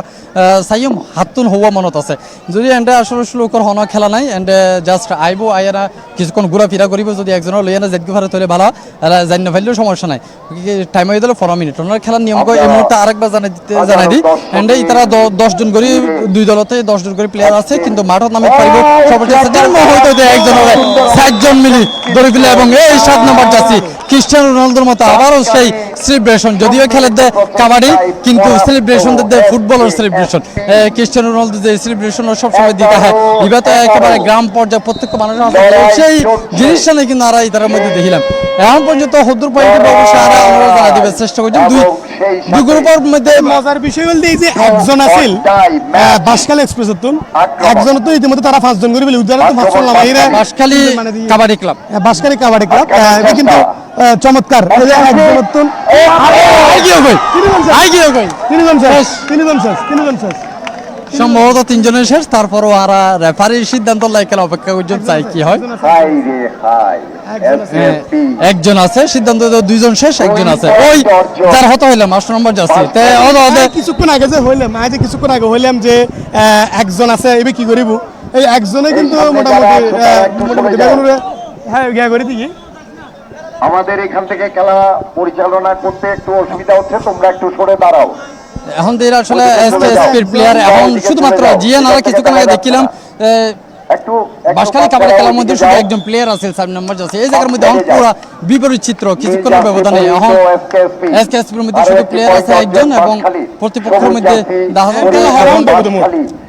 [SPEAKER 1] সাইম হাতুন হওয়া মনত আছে যদি এন্ডে আসলে শ্লোকর হন খেলা নাই এন্ডে জাস্ট আইবো আইরা কিছুক্ষণ ঘুরা ফিরা করিব যদি একজনের লইয়া না জেদকে ফারে তোলে ভালো আর জানি না ফেললেও সমস্যা নাই টাইম হয়ে গেল 15 মিনিট ওনার খেলার নিয়ম এই মুহূর্তে আরেকবার জানাই দিই এন্ডে তারা 10 জন করে দুই দলতে 10 জন করে প্লেয়ার আছে কিন্তু মাঠত নামে পারিব সবচেয়ে জন্ম হইতো যে একজনের 7 জন মিলি ধরে ফেলে এবং এই 7 নম্বর যাচ্ছি ক্রিস্টিয়ানো রোনালদোর মতো আবারও সেই সেলিব্রেশন যদিও খেলে দেয় কাবাডি কিন্তু সেলিব্রেশন দেয় ফুটবলের সেলিব্রেশন ক্রিস্টিয়ানো রোনালদো যে সেলিব্রেশন সবসময় দিতে হয় এবার তো একেবারে গ্রাম পর্যায়ে প্রত্যেক মানুষের সেই জিনিসটা নিয়ে কিন্তু আমরা ইতার মধ্যে দেখিলাম এখন পর্যন্ত হদ্দুর পয়েন্টের ব্যবস্থা আমরা জানা দিবে চেষ্টা করছি দুই গ্রুপের মধ্যে
[SPEAKER 4] মজার বিষয় বলতে এই যে একজন আছিল বাঁশখালী এক্সপ্রেসের তুন একজন তো ইতিমধ্যে তারা 5 জন করে বলে উদাহরণ তো 5 জন লাগাইরা
[SPEAKER 1] বাঁশখালী কাবাডি ক্লাব
[SPEAKER 4] বাঁশখালী কাবাডি ক্লাব এটা কিন্তু চমৎকার একজন তুন তিনজন শেষ
[SPEAKER 1] সম্ভবত 3 জনের শেষ, তারপরও আর রেফারির সিদ্ধান্ত লাই খেলা অপেক্ষা পর্যন্ত চাই কি হয়।
[SPEAKER 3] হাই রে হাই এসএসপি
[SPEAKER 1] একজন আছে সিদ্ধান্ত, 2 জন শেষ, একজন আছে ওই যার হতে হইলাম 8 নম্বর যাচ্ছে তে
[SPEAKER 4] কিছুক্ষণ আগে যে হইলাম, আজ কিছুক্ষণ আগে হইলাম যে একজন আছে এবার কি করিব, এই একজনে কিন্তু মোটামুটি বেগুনুরে হ্যাঁ গিয়া করে দিই।
[SPEAKER 3] আমাদের এখান থেকে খেলা পরিচালনা করতে একটু অসুবিধা হচ্ছে, তোমরা একটু সরে দাঁড়াও।
[SPEAKER 1] এখন তো এরা আসলে এসকেএসপির প্লেয়ার, এখন শুধুমাত্র জিএন আর কিছুক্ষণ আগে দেখছিলাম
[SPEAKER 3] একটু
[SPEAKER 1] বাসখালী কাবাডি খেলার মধ্যে শুধু একজন প্লেয়ার আছে 7 নম্বর যাচ্ছে, এই জায়গার মধ্যে এখন পুরো বিপরীত চিত্র, কিছুক্ষণের ব্যবধানে এখন এসকেএসপির মধ্যে শুধু প্লেয়ার আছে একজন এবং প্রতিপক্ষের মধ্যে দেখা যায় খেলা হবে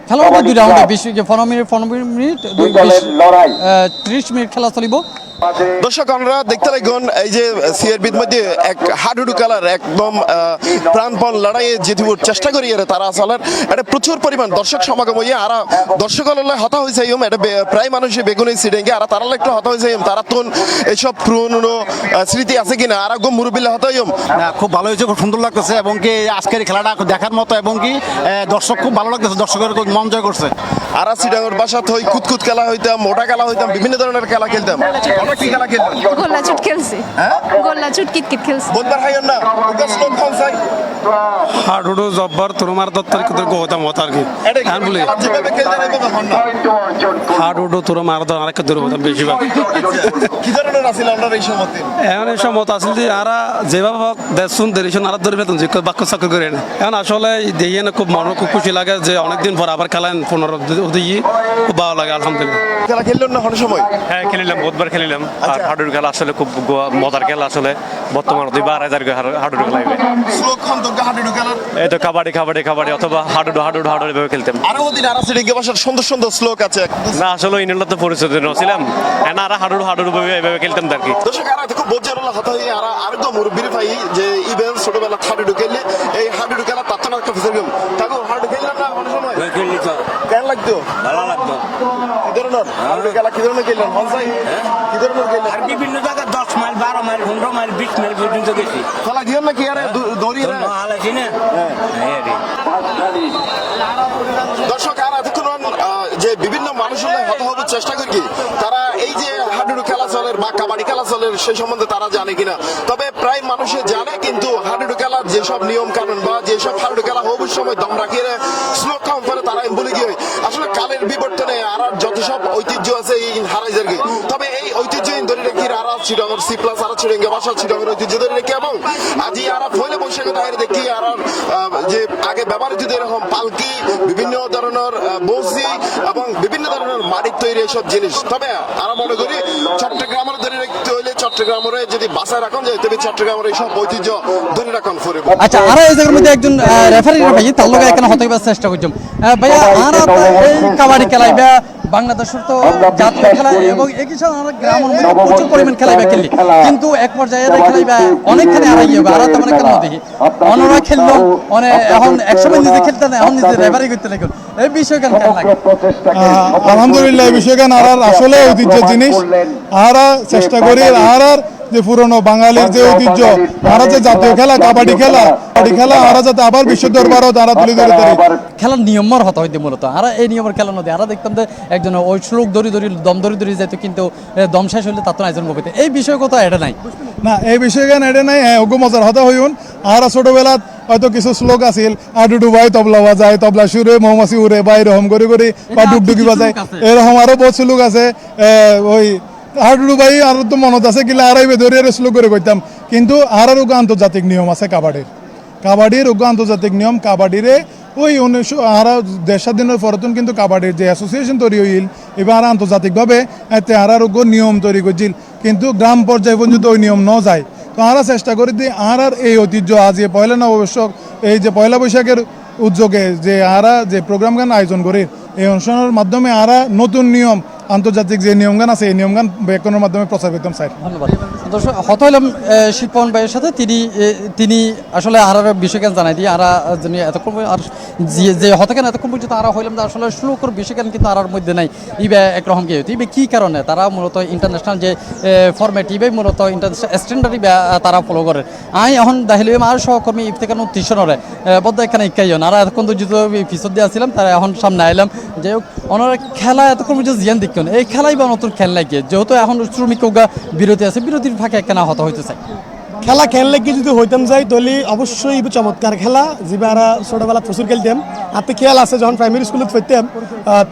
[SPEAKER 1] খেলা হবে 2 রাউন্ডে 15 মিনিট 30 মিনিট খেলা চলিব।
[SPEAKER 2] দর্শক আমরা দেখতে লাগুন এই যে সিআরবির মধ্যে এক হাডুডু খেলার একদম প্রাণপণ লড়াইয়ে জিতিবার চেষ্টা করি তারা আসলে এটা প্রচুর পরিমাণ দর্শক সমাগম হইয়া আর দর্শক হতা হয়েছে এটা প্রায় মানুষই বেগুনি সিডেঙ্গে আর তারা একটু হতা হয়েছে তারা তো এইসব পুরনো স্মৃতি আছে কিনা আর একদম মুরব্বিল্লা হতা হইম।
[SPEAKER 5] খুব ভালো হয়েছে, খুব সুন্দর লাগতেছে এবং কি আজকের খেলাটা দেখার মতো এবং কি দর্শক খুব ভালো লাগতেছে, দর্শকের খুব মন জয় করছে।
[SPEAKER 2] আর সিডাঙ্গর বাসাত হই কুতকুত খেলা হইতাম, মোটা খেলা হইতাম, বিভিন্ন ধরনের খেলা খেলতাম। কি খেলা খেলতাম?
[SPEAKER 6] গোল্লা চুট খেলছি, গোল্লা চুট কিতকিত খেলছি।
[SPEAKER 2] বুধবার হাইন না ওটা শ্লোক খান চাই
[SPEAKER 7] হাডুডু জব্বার তোমার দত্তর কত গোতা মত আর কি আমি বলি
[SPEAKER 2] যেভাবে খেলতে রাখবে হন না
[SPEAKER 7] হাডুডু তোর মার দর আরেক দূর হতাম বেশিরভাগ
[SPEAKER 2] কি ধরনের আছিল আমরা এই সময়তে
[SPEAKER 7] এখন এই সময় আসল যে আর যেভাবে হোক দেশুন দেরিশন আর ধরে ফেলতাম যে বাক্য চাকর করে না এখন আসলে দেখি না খুব মনে খুব খুশি লাগে যে অনেকদিন পর আবার খেলেন 15 দিয়ে খুব ভালো লাগে আলহামদুলিল্লাহ।
[SPEAKER 2] খেলা খেললেন না হন সময়?
[SPEAKER 8] হ্যাঁ খেলিলাম, বহুতবার খেলিলাম। আর হাডুডু খেলা আসলে খুব মজার খেলা, আসলে বর্তমানে 2,000 হাডুডু খেলা হবে।
[SPEAKER 2] শ্লোক খান তো হাডুডু খেলার
[SPEAKER 8] এই তো কাবাডি কাবাডি কাবাডি অথবা হাডুডু হাডুডু হাডুডু ভাবে খেলতাম।
[SPEAKER 2] আরো ওদিন আর সিডিঙ্গে বাসার সুন্দর সুন্দর শ্লোক আছে
[SPEAKER 8] না আসলে ইনলা তো পরিচিত নছিলাম, না আর হাডুডু হাডুডু ভাবে এভাবে খেলতাম আর কি।
[SPEAKER 2] দর্শক আর খুব বোঝারলা হতা হই আর আরেকদম মুরব্বির ভাই যে ইভেন্ট ছোটবেলা হাডুডু খেললে এই হাডুডু খেলা তাতনা একটা ফিসার গেম তাগো হাডুডু খেললাম না কোন সময়
[SPEAKER 5] খেললি তো
[SPEAKER 2] কেন লাগতো?
[SPEAKER 5] ভালো লাগতো।
[SPEAKER 2] কি ধরনের হাডুডু খেলা কি ধরনের খেললেন মনসাই? কি ধরনের খেললেন?
[SPEAKER 5] আর বিভিন্ন জায়গায় 10 মাইল 12 মাইল 15 মাইল 20 মাইল পর্যন্ত গেছি।
[SPEAKER 2] খেলা দিও না কি আরে দৌড়িয়ে রে
[SPEAKER 5] আলাইছি না
[SPEAKER 2] দর্শক আর এতক্ষণ যে বিভিন্ন মানুষের হতা হবার চেষ্টা করি তারা এই যে হাডুডু খেলা চলের বা কাবাডি খেলা চলের সেই সম্বন্ধে তারা জানে কিনা, তবে প্রায় মানুষে জানে কিন্তু হাডুডু খেলার যেসব নিয়ম কানুন বা যেসব হাডুডু খেলা হবার সময় দম রাখিয়ে শ্লোক কাউন্ট করে তারা বলে গিয়ে আসলে কালের বিবর্তনে আর যত সব ঐতিহ্য আছে এই হারাই যাবে, তবে এই ঐতিহ্যহীন ধরে রেখে আর চিটাঙ্গর সি প্লাস আর চিটাঙ্গে বাসা চিটাঙ্গের ঐতিহ্য ধরে রেখে এবং আজি আর ফলে বৈশাখে তাই দেখি আর যে আগে ব্যবহৃত এরকম পালকি বিভিন্ন ধরনের বসি এবং বিভিন্ন ধরনের মাটির তৈরি এইসব জিনিস, তবে আমরা মনে করি চট্টগ্রামের ধরে রাখতে হইলে চট্টগ্রামের যদি বাসায় রাখুন যায় তবে চট্টগ্রামের এইসব ঐতিহ্য ধরে রাখুন ফুরে।
[SPEAKER 1] আচ্ছা আর এই জায়গার মধ্যে একজন রেফারি ভাই তার লগে এখানে হতে চেষ্টা করছিলাম ভাইয়া আর এই কাবাডি খেলাই বা বাংলাদেশের তো জাতীয় খেলা এবং একই সাথে আমরা গ্রামের মধ্যে প্রচুর পরিমাণ খেলাইবা খেলি কিন্তু এক পর্যায়ে খেলাইবা অনেকখানি হারাই যাবে আর তেমন খেলা দেখি অন্যরা খেললো অনেক এখন একসময় নিজে খেলতে না এখন নিজে রেফারি করতে লাগলো এই বিষয় কেন লাগে?
[SPEAKER 4] আলহামদুলিল্লাহ এই বিষয় কেন আর আসলে ঐতিহ্যের জিনিস আর চেষ্টা করি আর যে পুরনো বাঙালির যে ঐতিহ্য আর যে জাতীয় খেলা কাবাডি খেলা আর যাতে আবার বিশ্ব দরবারও তারা তুলে ধরে
[SPEAKER 1] খেলার নিয়মের হতা হইতে মূলত আর এই নিয়মের খেলা নদী আর দেখতাম যে একজন ওই শ্লোক দড়ি দম দড়ি যেত কিন্তু দম শেষ হলে তার তো একজন কবিতে এই বিষয় কথা এটা নাই
[SPEAKER 4] না এই বিষয় কেন এটা নাই ওগো মজার হতা হইন আর ছোটবেলাত হয়তো কিছু শ্লোক আছিল আডুডু বাই তবলা বাজায় তবলা সুরে মৌমাছি উড়ে বা এরকম করে বা ডুবডুকি বাজায় এরকম আরো বহুত শ্লোক আছে ওই হাডুডু ভাই আর তো মনত আছে কিলা আড়াই বেদরে শ্লোক করে কইতাম কিন্তু আর আন্তর্জাতিক নিয়ম আছে কাবাডির আন্তর্জাতিক নিয়ম কাবাডিরে ওই 19 স্বাধীনের পরতন কিন্তু কাবাডির যে অ্যাসোসিয়েশন তৈরি হইল এবার আন্তর্জাতিকভাবে এতে আর নিয়ম তৈরি করছিল কিন্তু গ্রাম পর্যায়ে পর্যন্ত ওই নিয়ম ন যায় তো আমরা চেষ্টা করি যে আর এই ঐতিহ্য আজ পয়লা নববর্ষ এই যে পয়লা বৈশাখের উদ্যোগে যে আরা যে প্রোগ্রাম গান আয়োজন করি এই অনুষ্ঠানের মাধ্যমে আরা নতুন নিয়ম
[SPEAKER 9] আন্তর্জাতিক যে নিয়মগান আছে এই নিয়মগান ব্যাকরণের মাধ্যমে প্রচার করতাম স্যার।
[SPEAKER 1] ধন্যবাদ দর্শক হত হইলাম শিল্পন ভাইয়ের সাথে তিনি আসলে আর বিষয়জ্ঞান জানাই দিয়ে আর যিনি এতক্ষণ আর যে হতকেন এতক্ষণ পর্যন্ত আর হইলাম আসলে শ্লোকর বিষয়জ্ঞান কিন্তু আর মধ্যে নাই ইবে একরকম কি হইতে ইবে কি কারণে তারা মূলত ইন্টারন্যাশনাল যে ফরম্যাট ইবে মূলত ইন্টারন্যাশনাল স্ট্যান্ডার্ড তারা ফলো করে আই এখন দাহিলে আর সহকর্মী ইফতেকানো টিউশনরে বদ্ধ এখানে ইকাইন আর এতক্ষণ যদি পিছর দিয়ে আসছিলাম তারা এখন সামনে আইলাম যাই হোক ওনারা খেলা এতক্ষণ পর্যন্ত জিয়ান দেখুন এই খেলাই বা নতুন খেলা গিয়ে যেহেতু এখন শ্রমিক বিরতি আছে বিরতির ফাঁকে একখানা হত হইতে চাই
[SPEAKER 4] খেলা খেললে কি যদি হইতাম যাই তাহলে অবশ্যই চমৎকার খেলা যেভাবে আমরা ছোটবেলা প্রচুর খেলতাম হাতে খেয়াল আছে যখন প্রাইমারি স্কুলে পড়তাম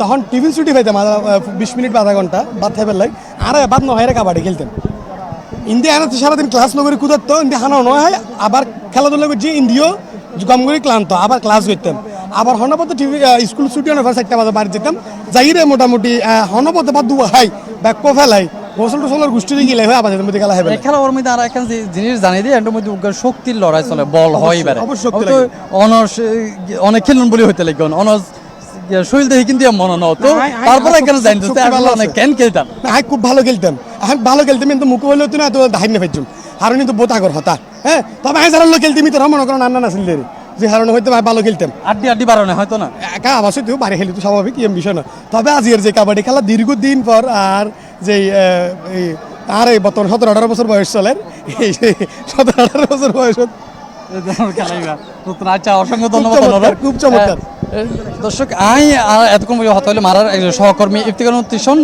[SPEAKER 4] তখন টিফিন ছুটি পাইতাম 20 মিনিট বা আধা ঘন্টা বাদ খাইবার লাই আর বাদ নয় কাবাডি খেলতাম ইন্ডিয়া আনাতে সারাদিন ক্লাস নগরী কুদাতো ইন্ডিয়া হানা নয় আবার খেলাধুলা করছি ইন্ডিয়াও গম করে ক্লান্ত আবার ক্লাস করতাম আবার হনপথে টিভি স্কুল ছুটি হওয়ার 4টা বাজে বাড়ি যেতাম যাইরে মোটামুটি হনপথে বা দুয়া হাই ব্যাক ফেলাই গোসল টোসলের গোষ্ঠী গিলে হয় আবার মধ্যে খেলা হবে
[SPEAKER 1] খেলা ওর মধ্যে আর একটা জিনিস জানিয়ে দিই এর মধ্যে শক্তির লড়াই চলে বল হয় এবারে অনেক খেলুন বলে হইতে লাগবে অনস শরীর দেখে কিন্তু মনে ন তো তারপরে কেন জানতে অনেক কেন খেলতাম
[SPEAKER 4] আমি খুব ভালো খেলতাম আমি ভালো খেলতাম কিন্তু মুখ হইলে হতো না তো ধাইন না ফেলছুম হারণ কিন্তু বোত আগর হতা হ্যাঁ তবে আমি যারা খেলতাম তো মনে করেন আন্না নাছিল যে হারণে হয়তো ভালো খেলতাম
[SPEAKER 1] আড্ডি বাড়ানো হয়তো না
[SPEAKER 4] একা অবশ্যই তুই বাড়ি খেলি তো স্বাভাবিক এম বিষয় না তবে আজকের যে কাবাডি খেলা দীর্ঘদিন পর আর যে আর এই বর্তমান 17-18 বছর বয়স চলে এই 17-18 বছর বয়স
[SPEAKER 1] আচ্ছা অসংখ্য ধন্যবাদ
[SPEAKER 4] খুব চমৎকার
[SPEAKER 1] দর্শক এতক্ষণ হত হইলে মারার একজন সহকর্মী ইফতিকার টিউশন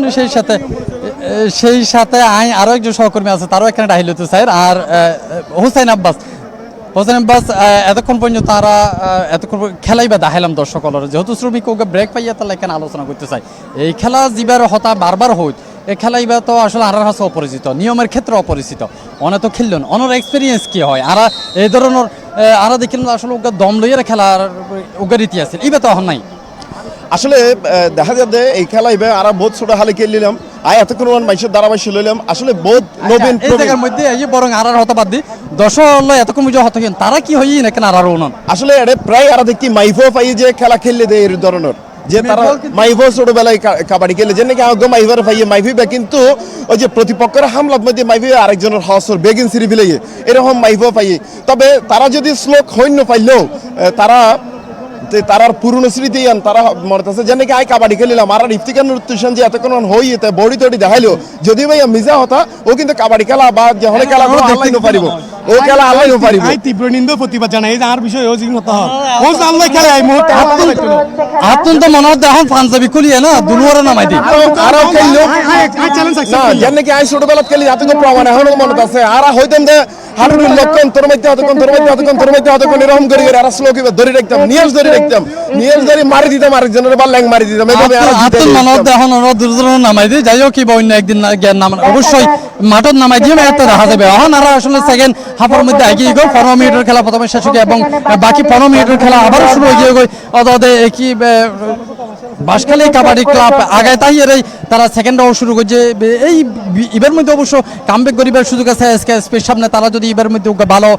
[SPEAKER 1] সেই সাথে আরো একজন সহকর্মী আছে তারও এখানে ডাহিল হতে স্যার আর হুসাইন আব্বাস এতক্ষণ পর্যন্ত তারা এতক্ষণ খেলাই বা দেখাইলাম দর্শক যেহেতু শ্রমিক ওকে ব্রেক পাইয়া তাহলে এখানে আলোচনা করতে চাই এই খেলা যিবার হতা বারবার হইত এই খেলা এবার তো আসলে আর কাছে অপরিচিত নিয়মের ক্ষেত্রে অপরিচিত অনে তো খেললেন অনর এক্সপিরিয়েন্স কি হয় আর এই ধরনের আর দেখিলাম আসলে ওকে দম লইয়ার খেলার ওকে রীতি আছে এবার তো এখন নাই
[SPEAKER 2] আসলে দেখা যাবে এই খেলা এবার আর বহুত ছোট হালে খেললাম এতক্ষণ মাইসের ধারাবাহিক লইলাম আসলে বহুত নবীন
[SPEAKER 1] এই জায়গার মধ্যে এই বরং আর হতা বাদ দি দর্শক এতক্ষণ বুঝে হত তারা কি হই না কেন আর উনন
[SPEAKER 2] আসলে এটা প্রায় আর দেখি মাইফো পাই যে খেলা খেললে দেয় এই ধরনের যে তারা মাইফো ছোটবেলায় কাবাডি খেলে যে নাকি আগে মাইফার পাইয়ে মাইফি কিন্তু ওই যে প্রতিপক্ষের হামলার মধ্যে মাইফি আরেকজনের হসর বেগিন সিঁড়ি ফেলে এরকম মাইফো পাইয়ে তবে তারা যদি শ্লোক হইন্য পাইলেও তারার পুরনো স্মৃতি তারা মনে আছে যে নাকি কাবাডি খেলিলাম আর ইফতিকার টিউশন যে এতক্ষণ হই বডি তডি দেখাইলো যদি ভাই মিজা হতা ও কিন্তু কাবাডি খেলা বা যখন খেলা আল্লাহ পারিব ও খেলা আল্লাহ পারিব
[SPEAKER 4] তীব্র নিন্দা প্রতিবাদ জানাই আর বিষয় ও জিনিস হতা ও আল্লাহ খেলে এই মুহূর্তে
[SPEAKER 1] আতুন তো মনে হচ্ছে এখন পাঞ্জাবি খুলিয়ে না দুনুয়ারে নামাই দি
[SPEAKER 2] আরো খেললো
[SPEAKER 4] চ্যালেঞ্জ
[SPEAKER 2] না যে নাকি ছোটবেলা খেলি এত প্রমাণ এখনো মনে আছে আর হইতাম যে হারুনের লক্ষণ তোর মধ্যে হতক্ষণ এরকম করে আর শ্লোক ধরে রাখতাম নিয়েজ ধরে রাখতাম নিয়েজ ধরে মারি দিতাম আরেকজনের বা ল্যাং মারি দিতাম এভাবে
[SPEAKER 1] আতুন মনে হচ্ছে এখন ওরা দুর্যোধন নামাই দি যাই হোক কি বা অন্য একদিন জ্ঞান নাম অবশ্যই মাঠত নামাই দিয়ে এত দেখা যাবে এখন আর আসলে সেকেন্ড হাফের মধ্যে এগিয়ে গো 15 মিনিটের খেলা প্রথমে শেষ হয়ে এবং বাকি 15 মিনিটের খেলা আবার শুরু হয়ে গিয়ে অদে কি বাঁশখালী কাবাডি ক্লাব আগায় তাই এর তারা সেকেন্ড রাউন্ড শুরু করছে এই ইভের মধ্যে অবশ্য কামব্যাক করিবার সুযোগ আছে এসকে সামনে তারা যদি ইভের মধ্যে ভালো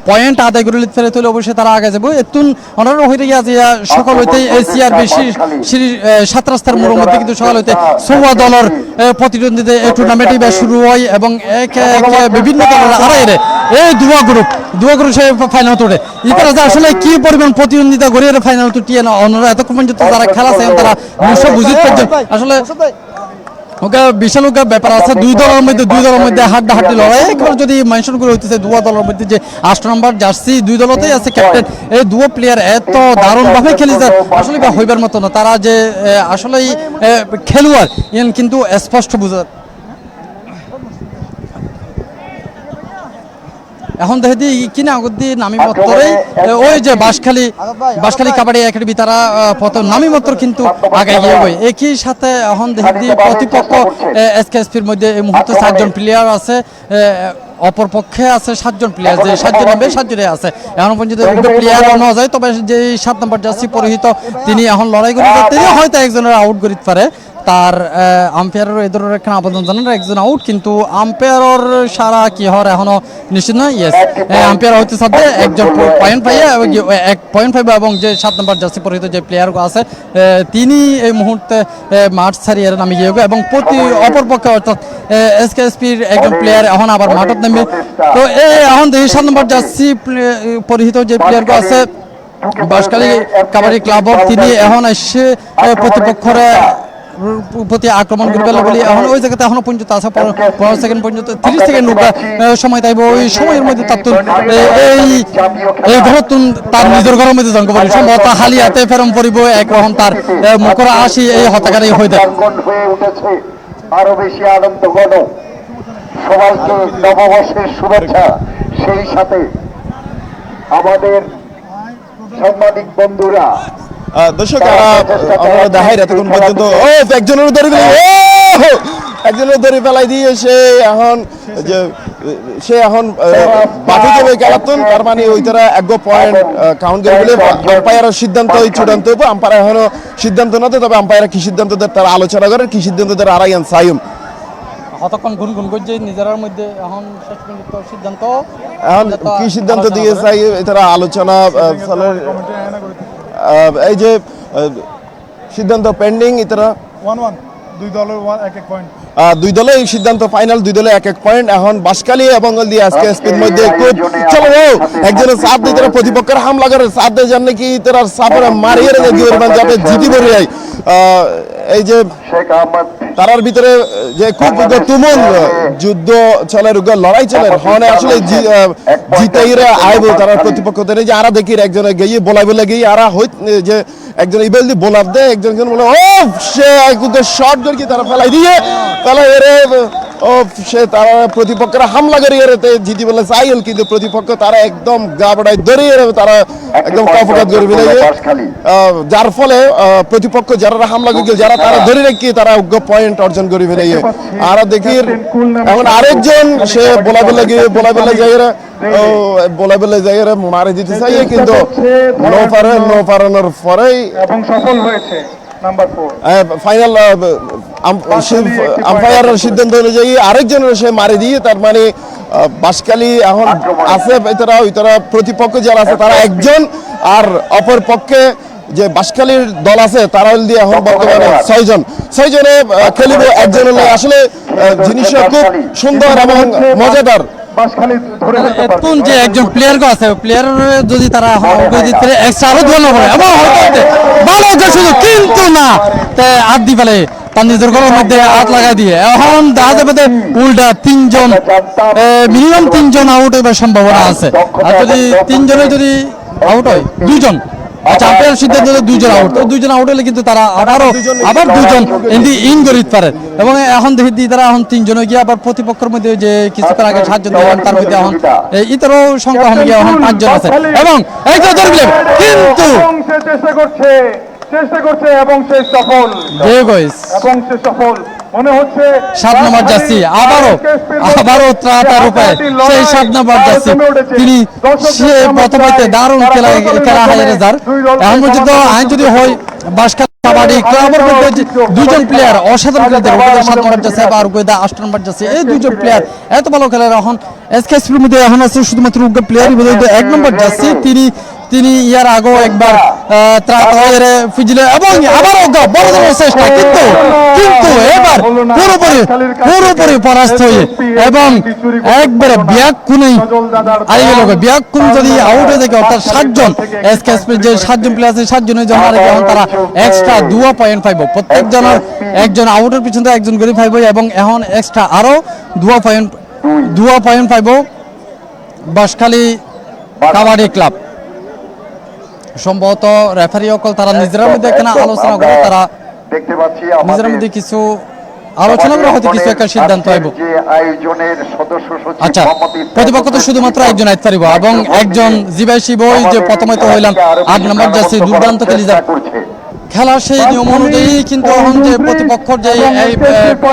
[SPEAKER 1] পয়েন্ট আদায় করে নিতে পারে তাহলে অবশ্যই তারা আগে যাবে এতুন অনার হয়ে গিয়ে সকাল হইতে এসিআর বেশি সিঁড়ি 7 রাস্তার মোড়ের মধ্যে কিন্তু সকাল হইতে 16 দলের প্রতিদ্বন্দ্বিতা এই টুর্নামেন্ট এবার শুরু হয় এবং বিভিন্ন দলের আড়াইরে এই দুয়া গ্রুপ সে ফাইনাল তোড়ে ইতারা আসলে কি পরিমাণ প্রতিদ্বন্দ্বিতা করে ফাইনাল তুটিয়ে না অন্যরা এতক্ষণ পর্যন্ত যারা খেলা আছে তারা নিশ্চয় বুঝতে পারছেন আসলে ওকে বিশাল ব্যাপার আছে দুই দলের মধ্যে হাড্ডাহাড্ডি লড়াই একবার যদি মেনশন করে হইতেছে দুয়া দলের মধ্যে যে 8 নম্বর জার্সি দুই দলতেই আছে ক্যাপ্টেন এই দুয়া প্লেয়ার এত দারুণভাবে খেলেছে আসলে হইবার মতো না তারা যে আসলেই খেলোয়াড় ইন কিন্তু স্পষ্ট বুঝা এখন দেখে দিই কিনা আগদি নামি মত্তরে ওই যে বাঁশখালী কাবাডি একাডেমি তারা প্রথম নামি মত্তর কিন্তু আগে গিয়ে বই একই সাথে এখন দেখে দিই প্রতিপক্ষ এসকেএসপির মধ্যে এই মুহূর্তে 7 জন প্লেয়ার আছে অপর পক্ষে আছে 7 জন প্লেয়ার যে 7 জন হবে 7 জনে আছে এখন পর্যন্ত প্লেয়ার নেওয়া যায় তবে যে 7 নম্বর জার্সি পরিহিত তিনি এখন লড়াই করে তিনি হয়তো একজনের আউট করিতে পারে তার আম্পায়ারের এই ধরনের একটা আবেদন জানান একজন আউট, কিন্তু আম্পায়ারের সারা কি হওয়ার এখনো নিশ্চিত নয়। ইয়েস, আম্পায়ার হইতে সাথে একজন পয়েন্ট পাইয়া এবং 1.5 এবং যে 7 নম্বর জার্সি পরিহিত যে প্লেয়ার আছে তিনি এই মুহূর্তে মাঠ ছাড়িয়ে নামে গিয়ে এবং প্রতি অপরপক্ষে অর্থাৎ এসকেএসপির একজন প্লেয়ার এখন আবার মাঠত নামবে। তো এখন দেখি 7 নম্বর জার্সি পরিহিত যে প্লেয়ার আছে বাঁশখালী কাবাডি ক্লাবর, তিনি এখন এসে প্রতিপক্ষের প্রতি আক্রমণ করবে বলে এখন ওই জায়গাতে এখনো পর্যন্ত আছে 15 সেকেন্ড পর্যন্ত 30 সেকেন্ড সময় তাইব। ওই সময়ের মধ্যে তার এই ঘরতুন তার নিজের ঘরের মধ্যে জন্ম করি সম্ভবত হালিয়াতে ফেরম পড়িব একরকম তার মুখরা আসি এই হতাকারী হয়ে যায়।
[SPEAKER 3] আরো বেশি আনন্দ ঘন সবাইকে নববর্ষের শুভেচ্ছা, সেই সাথে আমাদের সাংবাদিক বন্ধুরা
[SPEAKER 2] দর্শক আমরা দেখাই এতক্ষণ পর্যন্ত একজনের ফেলাই দিয়ে সে এখন বাকি যাবে খেলাতুন, তার মানে ওই তারা এক পয়েন্ট কাউন্ট করে বলে আম্পায়ারের সিদ্ধান্ত চূড়ান্ত হইব। আম্পায়ার এখনো সিদ্ধান্ত না দেয়, তবে আম্পায়ার কি সিদ্ধান্ত দেয় তারা আলোচনা করে, কি সিদ্ধান্ত দেয় আরাইয়ান সাইম
[SPEAKER 1] কতক্ষণ গুনগুন করছে নিজের মধ্যে এখন শেষ পর্যন্ত সিদ্ধান্ত
[SPEAKER 2] এখন কি সিদ্ধান্ত দিয়ে চাই তারা আলোচনা এই যে সিদ্ধান্ত পেন্ডিং ইতারা
[SPEAKER 9] 1-1 দুই দলের 1-1 পয়েন্ট
[SPEAKER 2] দুই দলে এই সিদ্ধান্ত ফাইনাল, দুই দলে 1-1 পয়েন্ট। এখন বাঁশখালী এবং এসকেএসপির মধ্যে খুব চলো একজনের সাথ দিয়ে তারা প্রতিপক্ষের হামলা করে সাথ দিয়ে জান নাকি তারা সাপরে মারিয়ে রেখে দিয়ে যাতে জিতি বেরিয়ে যায়। এই যে তারার ভিতরে যে খুব তুমুল যুদ্ধ চলে লড়াই চলে হনে আসলে জিতাইরা আইব তারা প্রতিপক্ষ যে আরা দেখি একজনে গিয়ে বলাই বলে গিয়ে আরা হই যে একজন ইবেল দি বোলার দেয় একজন বলে ও সে শর্ট করে তারা ফেলাই দিয়ে তাহলে এরে ও সে তারা প্রতিপক্ষের হামলা করিয়ে জিতি বলে চাইল, কিন্তু প্রতিপক্ষ তারা একদম গাবড়ায় ধরিয়ে তারা একদম কফকাত করে ফেলে, যার ফলে প্রতিপক্ষ যারা হামলা করে যারা তারা ধরে রেখে তারা পয়েন্ট অর্জন করে ফেলে। আর দেখি এখন আরেকজন সে বলা বলে জায়গায় মারে দিতে চাই, কিন্তু নো পারানোর পরেই
[SPEAKER 3] এবং সফল হয়েছে নাম্বার 4
[SPEAKER 2] ফাইনাল আম্পায়ারের সিদ্ধান্ত অনুযায়ী আরেকজনের সে মারি দিয়ে, তার মানে বাঁশখালী এখন আছে তারা প্রতিপক্ষ যারা আছে তারা একজন, আর অপর পক্ষে যে বাঁশখালীর দল আছে তারা দিয়ে এখন বর্তমানে 6 জনে খেলিব। একজন হলে আসলে জিনিসটা খুব সুন্দর এবং মজাদার।
[SPEAKER 1] এখন যে একজন প্লেয়ার আছে প্লেয়ার যদি তারা এক্সট্রা আরো ধরনা পড়ে এবং ভালো সুযোগ, কিন্তু না হাত দি ফেলে তার নিজের ঘরের মধ্যে হাত লাগাই দিয়ে এখন দেখা যাবে উল্টা মিনিমাম 3 জন আউট হইবার সম্ভাবনা আছে। আর যদি 3 জনে যদি আউট হয় 2 জন, আচ্ছা আম্পায়ার সিদ্ধান্ত 2 জন আউট, তো 2 জন আউট হলে কিন্তু তারা আবার 2 জন ইন করিতে পারে এবং এখন দেখি তারা এখন 3 জন গিয়ে আবার প্রতিপক্ষের মধ্যে যে কিছুক্ষণ আগে 7 জন দিলেন তার মধ্যে এখন ইতারও সংখ্যা হয়ে গিয়ে এখন 5 জন আছে এবং এই তো ধরলেন কিন্তু
[SPEAKER 3] চেষ্টা করছে এবং সে সফল মনে হচ্ছে
[SPEAKER 1] 7 নম্বর জার্সি আবারও ত্রাতার উপায় সেই 7 নম্বর জার্সি তিনি সে প্রথমে দারুণ খেলা হাজারে যার এখন পর্যন্ত আইন যদি হয় বাঁশখালী কাবাডি ক্লাবের মধ্যে 2 জন প্লেয়ার অসাধারণ খেলতে 7 নম্বর জার্সি আর 8 নম্বর জার্সি এই 2 জন প্লেয়ার এত ভালো খেলার এখন এসকেএসপির মধ্যে এখন আছে শুধুমাত্র প্লেয়ারই বলে 1 নম্বর জার্সি তিনি ইয়ার আগেও একবার ফিজিলে এবং আবারও বড় চেষ্টা কিন্তু এবার পুরোপুরি পরাস্ত হয়ে এবং একবারে ব্যাকুনেই আই গেল ব্যাকুন যদি আউট হয়ে থাকে অর্থাৎ 7 জন এসকেএসপির যে 7 জন প্লেয়ার আছে 7 জনের জন্য এখন তারা এক্সট্রা 2 পয়েন্ট পাইব, প্রত্যেক জনের একজন আউটের পিছনে একজন করে পাইব এবং এখন এক্সট্রা আরো 2 পয়েন্ট পাইব বাঁশখালী কাবাডি ক্লাব। সম্ভবত রেফারি অকল তারা নিজের মধ্যে এখানে আলোচনা করে তারা
[SPEAKER 3] দেখতে পাচ্ছি
[SPEAKER 1] নিজের মধ্যে কিছু আলোচনা করে হয়তো কিছু একটা সিদ্ধান্ত হইব।
[SPEAKER 3] আয়োজনের সদস্য সচিব
[SPEAKER 1] আচ্ছা প্রতিপক্ষ তো শুধুমাত্র একজন আইতে পারিব এবং একজন জিবাই শিবই যে প্রথমে তো হইলাম 8 নম্বর জার্সি দুর্দান্ত খেলি যা খেলা সেই নিয়ম অনুযায়ী, কিন্তু এখন যে প্রতিপক্ষর যে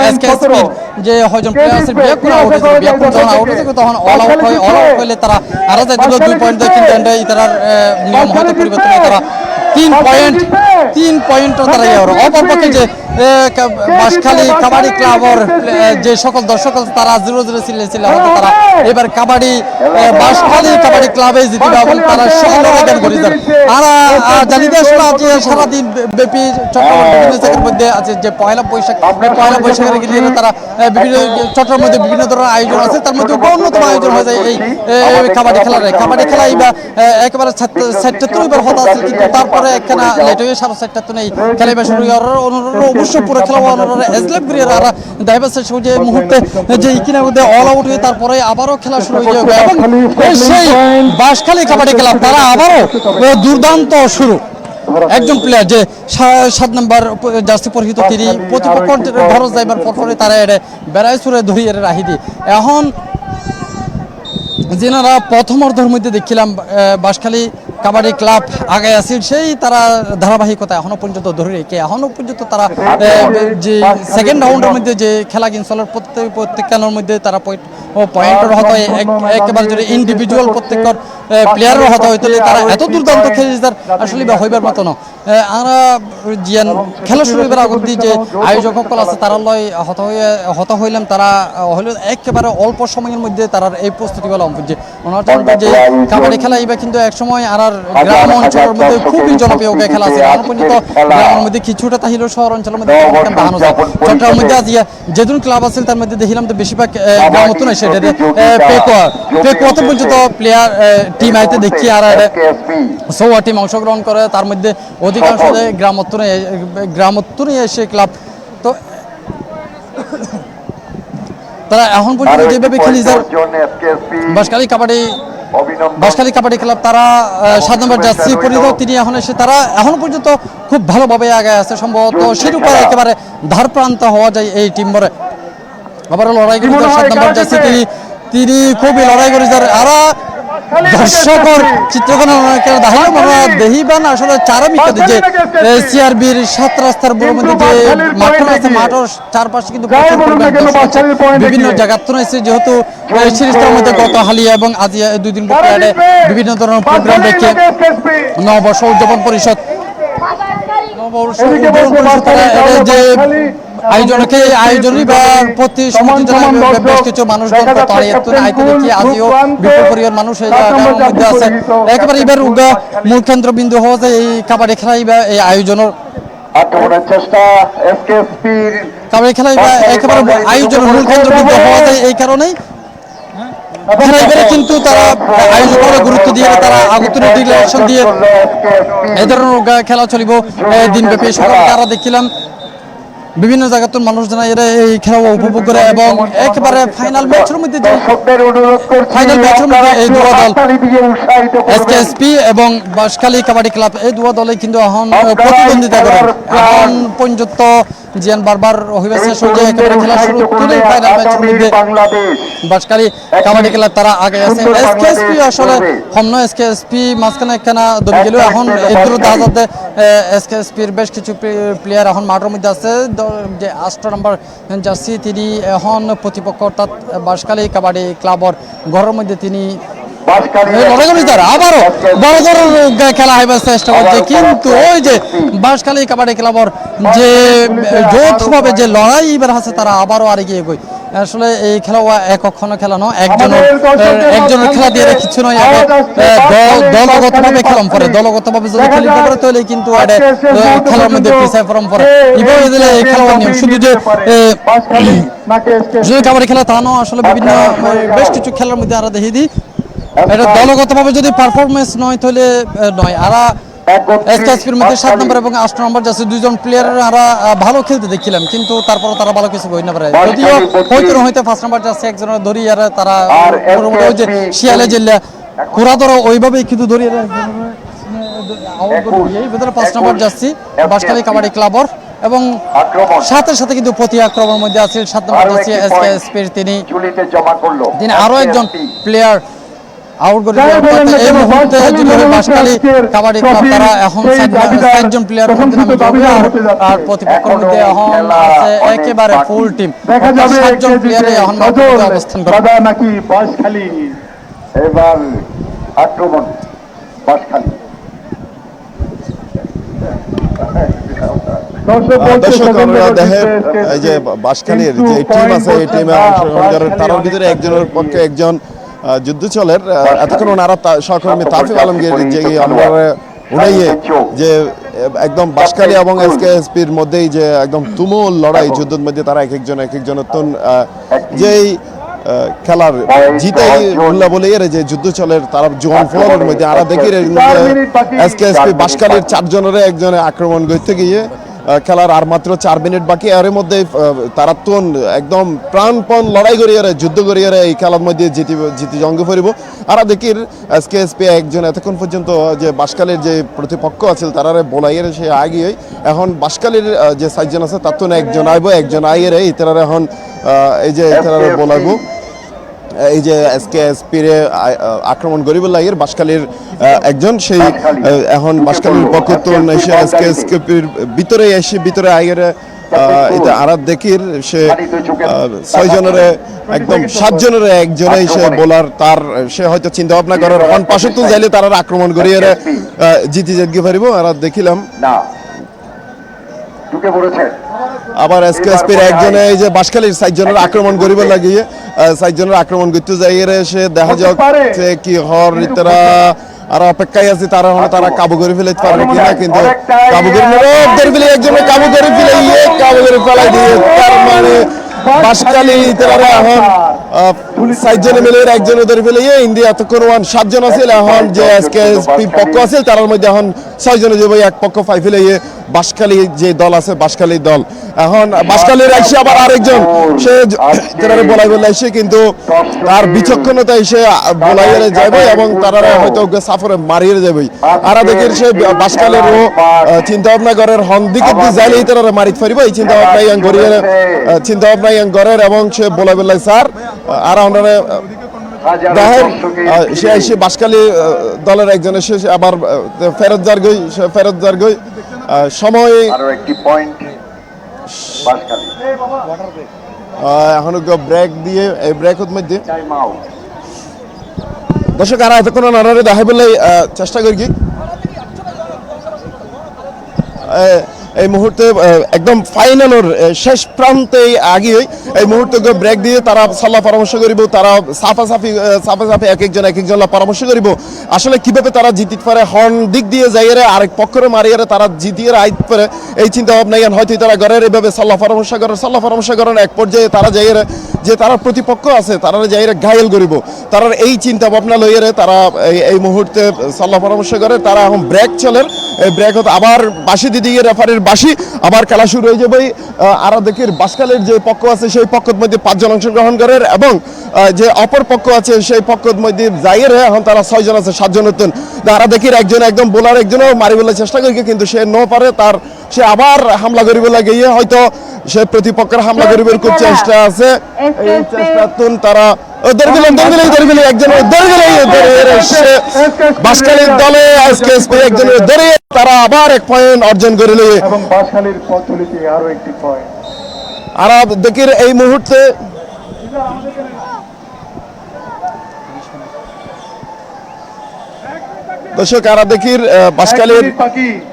[SPEAKER 1] এসকেএসপির যে হয়জন প্লেয়ার আছে বিয়াকুন আউট হয়েছে বিয়াকুন যখন আউট হয়েছে তখন অল আউট হইলে তারা আরো যাইতে 2 পয়েন্ট দেয়, কিন্তু তারা নিয়ম হয়তো পরিবর্তন তারা তিন পয়েন্ট তারা অপরপক্ষে যে বাঁশখালী কাবাডি ক্লাবর যে সকল দর্শক তারা 0-0 ছিল হয়তো তারা এবার কাবাডি বাঁশখালী কাবাডি ক্লাবে জিতবে এবং তারা সেই লড়াই করেছেন। আর জানিতে আসলে আজ সারাদিন ব্যাপী চট্টগ্রাম বিভিন্ন জায়গার মধ্যে আছে যে পয়লা বৈশাখের গিয়ে তারা বিভিন্ন চট্টগ্রামের মধ্যে বিভিন্ন ধরনের আয়োজন আছে, তার মধ্যে অন্যতম আয়োজন হয়ে যায় এই কাবাডি খেলাই বা একেবারে ৭৭ এবার হতা আছে, কিন্তু তারপরে একখানা লেট হয়ে ৭৭ নেই খেলাই শুরু অবশ্য পুরো খেলা এজলেপ করিয়ে আর দায়বা শেষ যে মুহূর্তে যে ইকিনের মধ্যে অল আউট হয়ে তারপরে আবারও খেলা শুরু হয়ে যাবে এবং সেই বাঁশখালী কাবাডি ক্লাব তারা আবারও দুর্দান্ত শুরু। একজন প্লেয়ার যে 7 নম্বর জার্সি পরিহিত তিনি প্রতিপক্ষ ধরস যাইবার পরপরে তারা এটা বেড়াই সুরে ধরিয়ে রাখি দি। এখন যেনারা প্রথম অর্ধের মধ্যে দেখছিলাম বাঁশখালী কাবাডি ক্লাব আগে আছে সেই তারা ধারাবাহিকতা এখনো পর্যন্ত ধরে রেখে এখনো পর্যন্ত তারা যে সেকেন্ড রাউন্ডের মধ্যে যে খেলা গিনসলের প্রত্যেক খেলার মধ্যে তারা পয়েন্টের হতো একেবারে যদি ইন্ডিভিজুয়াল প্রত্যেকের প্লেয়ারের হতো হইতে তারা এত দুর্দান্ত খেলেছে তার আসলে হইবার মতো না। আমরা জিয়ান খেলা শুরু হইবার আগত যে আয়োজক সকল আছে তারা লয় হত হইলাম তারা হইল একেবারে অল্প সময়ের মধ্যে তারা এই প্রস্তুতি গেলাম যে ওনার যে কাবাডি খেলা এবার কিন্তু এক সময় আর গ্রাম অঞ্চলের মধ্যে খুবই জনপ্রিয় খেলা আছে। এখন পর্যন্ত গ্রামের মধ্যে কিছুটা তাহিলেও শহর অঞ্চলের মধ্যে দেখানো যায়। চট্টগ্রামের মধ্যে আজ যেদিন ক্লাব আছে তার মধ্যে দেখিলাম তো বেশিরভাগ গ্রামত নয় সেটা পেকুয়াতে পর্যন্ত প্লেয়ার টিম আইতে দেখি আর 16 টিম অংশগ্রহণ করে, তার মধ্যে অধিকাংশ গ্রামত্ব নিয়ে এসে ক্লাব তো তারা এখন পর্যন্ত যেভাবে খেলি বাঁশখালী কাবাডি ক্লাব তারা 7 নম্বর জার্সি পরিহিত তিনি এখন এসে তারা এখন পর্যন্ত খুব ভালোভাবে আগে আছে, সম্ভবত শিরোপা একেবারে ধার প্রান্ত হওয়া যায় এই টিম বরে। আবার লড়াই করে 7 নম্বর জার্সি তিনি খুবই লড়াই করেছে আর দর্শকর চিত্রকোণ দেহিবান আসলে চারা মিটাতে যে সিআরবির 7 রাস্তার বড় মধ্যে যে মাঠটা আছে মাঠের চারপাশে কিন্তু বিভিন্ন জায়গা তো রয়েছে, যেহেতু সিরিজটার মধ্যে গত হালিয়া এবং আজ 2 দিন পরে বিভিন্ন ধরনের প্রোগ্রাম রেখে নববর্ষ উদযাপন পরিষদ যে আয়োজনই বা প্রতি সমিতি বেশ কিছু মানুষজন আইতে দেখি আজিও বিপুল পরিমাণ মানুষ মধ্যে আছে একেবারে এবার মূল কেন্দ্রবিন্দু হওয়া যায় এই কাবাডি খেলা বা এই আয়োজনের কাবাডি খেলা বা একেবারে আয়োজনের মূল কেন্দ্রবিন্দু হওয়া যায় এই কারণেই কিন্তু তারা আয়োজকের গুরুত্ব দিয়ে তারা আগত ডিক্লারেশন দিয়ে এই ধরনের খেলা চলিব দিনব্যাপী সকালে তারা দেখছিলাম বিভিন্ন জায়গার মানুষজন এরা এই খেলা উপভোগ করে এবং একেবারে ফাইনাল ম্যাচের মধ্যে এই দুটো দল এসকেএসপি এবং বাঁশখালী কাবাডি ক্লাব এই দুটো দলে কিন্তু এখন প্রতিদ্বন্দ্বিতা করে। এখন পর্যন্ত জিয়ান বারবার হইবে শেষ হয়ে যায় একেবারে খেলা শুরু করে ফাইনাল ম্যাচের মধ্যে বাঁশখালী কাবাডি ক্লাব তারা আগে আছে। এসকেএসপি আসলে হমন এসকেএসপি মাঝখানে একখানা দল গেল এখন এই দুটো দাহাতে এসকেএসপির বেশ কিছু প্লেয়ার এখন মাঠের মধ্যে আছে যে 8 নম্বর জার্সি তিনি এখন প্রতিপক্ষ অর্থাৎ বাঁশখালী কাবাডি ক্লাবর ঘরের মধ্যে তিনি আবারও বড় ধরনের খেলা হইবার চেষ্টা করছে, কিন্তু ওই যে বাঁশখালী কাবাডি ক্লাবর যে যৌথভাবে যে লড়াই এবার আছে তারা আবারও আর এগিয়ে গই। আসলে এই খেলা একক্ষণ খেলা নয়, একজনের খেলা দিয়ে কিছু নয়, দলগতভাবে খেলাম পরে দলগতভাবে যদি খেলি পরে তাহলে কিন্তু খেলার মধ্যে পিছায় পরম পরে এইভাবে দিলে এই খেলার নিয়ম শুধু যে কাবাডি খেলা তা নয়, আসলে বিভিন্ন বেশ কিছু খেলার মধ্যে আমরা দেখি দিই এটা দলগতভাবে যদি পারফরমেন্স নয় তাহলে নয়। আর এসকেএসপির মধ্যে 7 নম্বর এবং 8 নম্বর যাচ্ছে দুইজন প্লেয়ার আমরা ভালো খেলতে দেখছিলাম, কিন্তু তারপর তারা ভালো কিছু হই না পারে, যদিও হয়তো 5 নম্বর যাচ্ছে একজনের ধরি আর তারা ওই যে শিয়ালে জেলা পুরা ধরো ওইভাবেই কিন্তু ধরি এই ভিতরে 5 নম্বর যাচ্ছি বাঁশখালী কাবাডি ক্লাবর এবং সাথে সাথে কিন্তু প্রতি আক্রমণের মধ্যে আছে 7 নম্বর যাচ্ছি এসকেএসপির তিনি আরো একজন প্লেয়ার আউট করে এই মুহূর্তে বাঁশখালী কাবাডি ক্লাব তারা এখন 7জন প্লেয়ার আর প্রতিপক্ষের মধ্যে এখন আছে একেবারে ফুল টিম 7জন প্লেয়ারে এখন অবস্থান করে
[SPEAKER 3] নাকি বাঁশখালী এবার আক্রমণ বাঁশখালী
[SPEAKER 2] দর্শক আমরা দেখেন এই যে বাঁশখালীর যে টিম আছে এই টিমে অংশগ্রহণ করে তার ভিতরে একজনের পক্ষে একজন যুদ্ধ চলের এতক্ষণ ওনারা সহকর্মী তাফিক আলমগীর যে আমরা উড়াইয়ে যে একদম বাঁশখালী এবং এসকেএসপির মধ্যেই যে একদম তুমুল লড়াই যুদ্ধের মধ্যে তারা এক একজন যেই খেলার জিতাই উল্লা বলে এর যে যুদ্ধ চলের তারা জোয়ান ফলের মধ্যে আমরা দেখি এসকেএসপি বাঁশখালীর 4 জনের একজনে আক্রমণ করতে গিয়ে খেলার আর মাত্র 4 মিনিট বাকি এর মধ্যে তারা তো একদম প্রাণপণ লড়াই করিয়ে যুদ্ধ করিয়ে এই খেলার মধ্যে জিতি জঙ্গ ফিরব আর দেখির এসকেএসপি একজন এতক্ষণ পর্যন্ত যে বাঁশখালীর যে প্রতিপক্ষ আছে তারা বলাইয়ের সে আগিয়ে এখন বাঁশখালীর যে 4 জন আছে তার তো একজন আইব একজন আইয়ের এই তারা এখন এই যে তারা বলাইব এই যে এসকেএসপির আক্রমণ করিব লাগের বাঁশখালীর একজন সেই এখন বাঁশখালীর পক্ষে তো এসে এসকেএসপির ভিতরে আইয়ের এটা আরাত দেখির সে 6 জনের একদম 7 জনের একজনে সে বোলার তার সে হয়তো চিন্তা ভাবনা করার অন পাশে তো যাইলে তারা আক্রমণ করিয়ে জিতে পারিব আরাত দেখিলাম
[SPEAKER 3] না ঢুকে পড়েছে
[SPEAKER 2] আবার এসকেএসপির একজনে এই যে বাঁশখালীর 4 জনের আক্রমণ করিব লাগিয়ে 4 জনের আক্রমণ করতে যাই সে দেখা যাচ্ছে কি হর তারা আর অপেক্ষায় আছে তারা কাবু করে ফেলতে পারবে কিনা কিন্তু কাবু করে একজনে কাবু করে ফেলাই দিয়ে তার মানে বাঁশখালী তারা এখন 4 জনে মিলে একজন ধরে ফেলে ইন্ডিয়া এতক্ষণ 7 জন আছে এখন যে এসকেএসপি পক্ষ আছে তার মধ্যে এখন 6 জনে যাবে এক পক্ষ 5 ফেলে বাঁশখালী যে দল আছে বাঁশখালী দল এখন বাঁশখালীর আইসে আবার আরেকজন সে তারা বলে আইসে কিন্তু তার বিচক্ষণতা এসে বলাইয়ে যাবে এবং তারা হয়তো সাফরে মারিয়ে যাবে আর দেখের সে বাঁশখালীর চিন্তা ভাবনা করার হন দিকে যাইলেই তারা মারিতে পারিব এই চিন্তা ভাবনা ইয়াং গরের এবং সে বলাই স্যার আর আমরা দেখেন সে বাঁশখালী দলের একজন এসে আবার ফেরত যার গই সময়
[SPEAKER 3] আরো একটি পয়েন্ট বাঁশখালী
[SPEAKER 2] এখন ব্রেক দিয়ে এই ব্রেকের মধ্যে
[SPEAKER 3] টাইম আউট
[SPEAKER 2] দর্শক আর এতক্ষণ নানারে দেখাই বলে চেষ্টা করি কি এই মুহূর্তে একদম ফাইনালের শেষ প্রান্তে আগে এই মুহূর্তে ব্রেক দিয়ে তারা সাল্লা পরামর্শ করিব তারা সাফাসাফি এক একজন পরামর্শ করিব আসলে কিভাবে তারা জিতিতে পারে হর্ন দিক দিয়ে যাইয়ে আরেক পক্ষরে মারিয়ে তারা জিতিয়ে আইতে পারে এই চিন্তা ভাবনা হয়তো তারা ঘরের এইভাবে সাল্লা পরামর্শ করেন এক পর্যায়ে তারা যাইয়ে যে তারা প্রতিপক্ষ আছে তারা যাইয়ে ঘায়েল করিব তারা এই চিন্তা ভাবনা লইয়ে তারা এই মুহূর্তে সাল্লা পরামর্শ করে তারা এখন ব্রেক চলের এই ব্রেক আবার বাঁশি দিয়ে রেফারির বাঁশি আবার খেলা শুরু হয়ে যাবে আর দেখির বাঁশখালীর যে পক্ষ আছে সেই পক্ষের মধ্যে 5 জন অংশগ্রহণ করে এবং যে অপর পক্ষ আছে সেই পক্ষের মধ্যে যাইয়ে এখন তারা 6 জন আছে 7 জন হতেন আর দেখির একজন একদম বোলার একজনও মারি বলার চেষ্টা করি কিন্তু সে পারে তার সে আবার হামলা করিব লাগে হয়তো সে প্রতিপক্ষের হামলা করিবার খুব চেষ্টা আছে এই চেষ্টাতুন তারা বাঁশখালীর দলে এসকেএসপি একজন ধরে তারা আবার 1 পয়েন্ট অর্জন করে নিয়ে
[SPEAKER 3] এবং বাঁশখালীর পদ্ধতিতে আরো একটি পয়েন্ট
[SPEAKER 2] আর দেখির এই মুহূর্তে দর্শক আর দেখির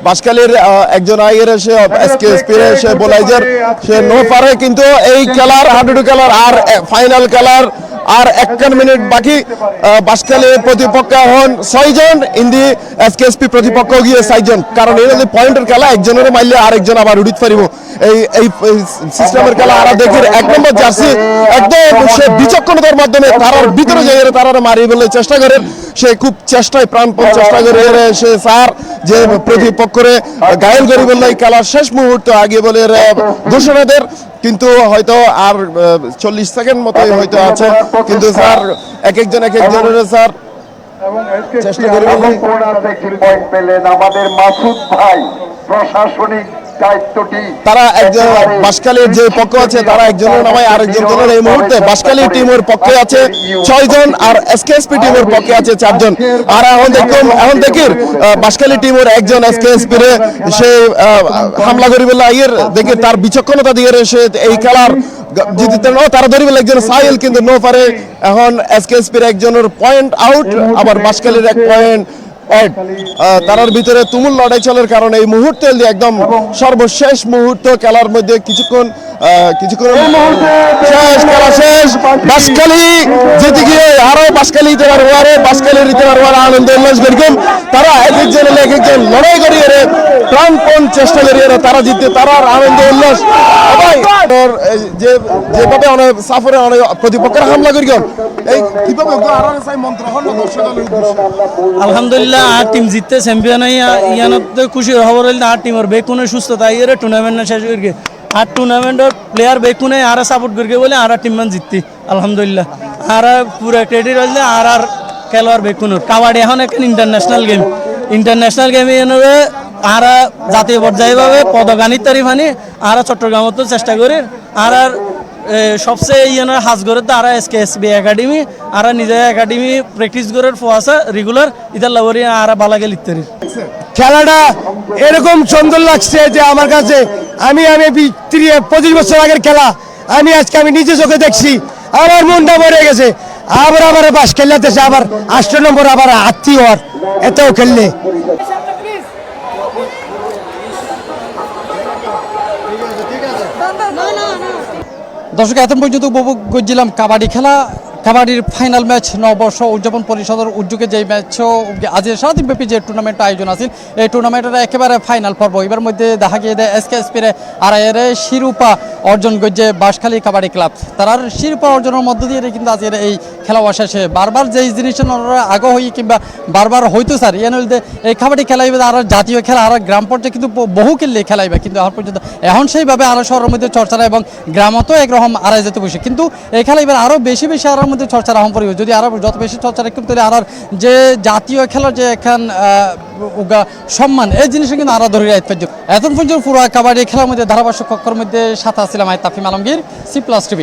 [SPEAKER 2] বাঁশখালীর একজন আইয়ের সে এসকেএসপি সে বলাইজার সে পারে কিন্তু এই খেলার হাডুডু খেলার আর ফাইনাল খেলার আর 1 মিনিট বাকি বাঁশখালীর প্রতিপক্ষ এখন 6 জন ইন্দি এসকেএসপি প্রতিপক্ষ গিয়ে 6 জন কারণ এই যে পয়েন্টের খেলা একজনের মাইলে আরেকজন আবার উড়িত পারিব এই সিস্টেমের খেলা আর দেখের 1 নম্বর জার্সি একদম সে বিচক্ষণতার মাধ্যমে তারার ভিতরে যাইয়ে তারা মারি বলে চেষ্টা করেন সে খুব চেষ্টায় প্রাণপণ চেষ্টা করে সে স্যার যে প্রতিপক্ষরে ঘায়েল করি বললে খেলার শেষ মুহূর্ত আগে বলে ঘোষণাদের কিন্তু হয়তো আর 40 সেকেন্ড মতোই হয়তো আছে কিন্তু স্যার এক একজনের স্যার চেষ্টা করে
[SPEAKER 3] একটি পয়েন্ট পেলেন আমাদের মাসুদ ভাই প্রশাসনিক
[SPEAKER 2] তারা একজন বাঁশখালীর যে পক্ষ আছে তারা একজনের নামে আরেকজন দলের এই মুহূর্তে বাঁশখালী টিমের পক্ষে আছে 6 জন আর এসকেএসপি টিমের পক্ষে আছে 4 জন আর এখন দেখির বাঁশখালী টিমের একজন এসকেএসপি রে সে হামলা করিবে আইয়ের দেখি তার বিচক্ষণতা দিয়ে সে এই খেলার জিতিতে তারা ধরিবে একজন সাইল কিন্তু পারে এখন এসকেএসপির একজনের পয়েন্ট আউট আবার বাঁশখালীর 1 পয়েন্ট তারার ভিতরে তুমুল লড়াই চলার কারণে এই মুহূর্তে একদম সর্বশেষ মুহূর্ত খেলার মধ্যে কিছুক্ষণ শেষ, খেলা শেষ। বাঁশখালী জিতে গিয়ে আরো বাঁশখালী দিতে পারবো, আরো বাঁশখালী দিতে পারবো, আনন্দ উল্লাস করিম তারা এক একজন লড়াই করিয়ে প্রাণপণ চেষ্টা করিয়ে তারা জিততে, তারা আনন্দ উল্লাস সবাই যেভাবে অনেক সাফরে অনেক প্রতিপক্ষের হামলা করি এই কিভাবে মন্ত্র হল দর্শকের উদ্দেশ্যে
[SPEAKER 10] আলহামদুলিল্লাহ আর টিম জিততে চ্যাম্পিয়ন ইয়ানত খুশি খবর হইল আর টিমের বেকুনে সুস্থতা ইয়ে টুর্নামেন্ট শেষ করি আর টুর্নামেন্টের প্লেয়ার বেকুনে আর সাপোর্ট করি বলে আর টিম মান জিততি আলহামদুলিল্লাহ আর পুরা ক্রেডিট হইলে আর খেলোয়াড় বেকুন কাবাডি এখন একটা ইন্টারন্যাশনাল গেম এনে আর জাতীয় পর্যায়ে ভাবে পদগানির তারিফ আনি আর চট্টগ্রামত চেষ্টা করি আর সবচেয়ে ইয়ানোর হাজ করে তো আর SKSB একাডেমি আর নিজে একাডেমি প্র্যাকটিস করে ফোয়াছে রেগুলার ইতার লাগরি আর বালাগে লিখতে
[SPEAKER 4] খেলাটা এরকম সুন্দর লাগছে যে আমার কাছে আমি 25 বছর আগের খেলা আজকে আমি নিজে চোখে দেখছি, আমার মনটা ভরে গেছে। আবার বাস খেলতেছে, আবার 8 নম্বর আবার আত্মীয় এতেও খেললে
[SPEAKER 1] দর্শক এত পর্যন্ত উপভোগ করছিলাম কাবাডি খেলা, কাবাডির ফাইনাল ম্যাচ নববর্ষ উদযাপন পরিষদের উদ্যোগে যে ম্যাচও আজ সারাদিনব্যাপী যে টুর্নামেন্ট আয়োজন আছে এই টুর্নামেন্টের একেবারে ফাইনাল পর্ব এবার মধ্যে দেখা গিয়ে দেয় SKSPর আর এর শিরোপা অর্জন করছে বাঁশখালী কাবাডি ক্লাব। তার শিরোপা অর্জনের মধ্য দিয়ে কিন্তু আজকের এই খেলা শেষে বারবার যেই জিনিসটা আগে হই কিংবা বারবার হইতো স্যার ইয়ে নইলে এই কাবাডি খেলাইবে আর জাতীয় খেলা আর গ্রাম পর্যায়ে কিন্তু বহু খেললে খেলাইবে, কিন্তু এখন পর্যন্ত এখন সেইভাবে আরও শহরের মধ্যে চর্চারা এবং গ্রামতো একরকম আড়াই যেতে বসে, কিন্তু এই খেলা এবার আরও বেশি আর মধ্যে চর্চা রাহম পরিবে যদি আরো যত বেশি চর্চা রাখতে তাহলে আর যে জাতীয় খেলার যে এখন সম্মান এই জিনিসটা কিন্তু আরো ধরে রাখতে পারছে। এখন পর্যন্ত পুরো কাবাডি খেলার মধ্যে ধারাভাষ্য কক্ষের মধ্যে সাথে আসছিলাম তাফিম আলমগীর, C+ TV।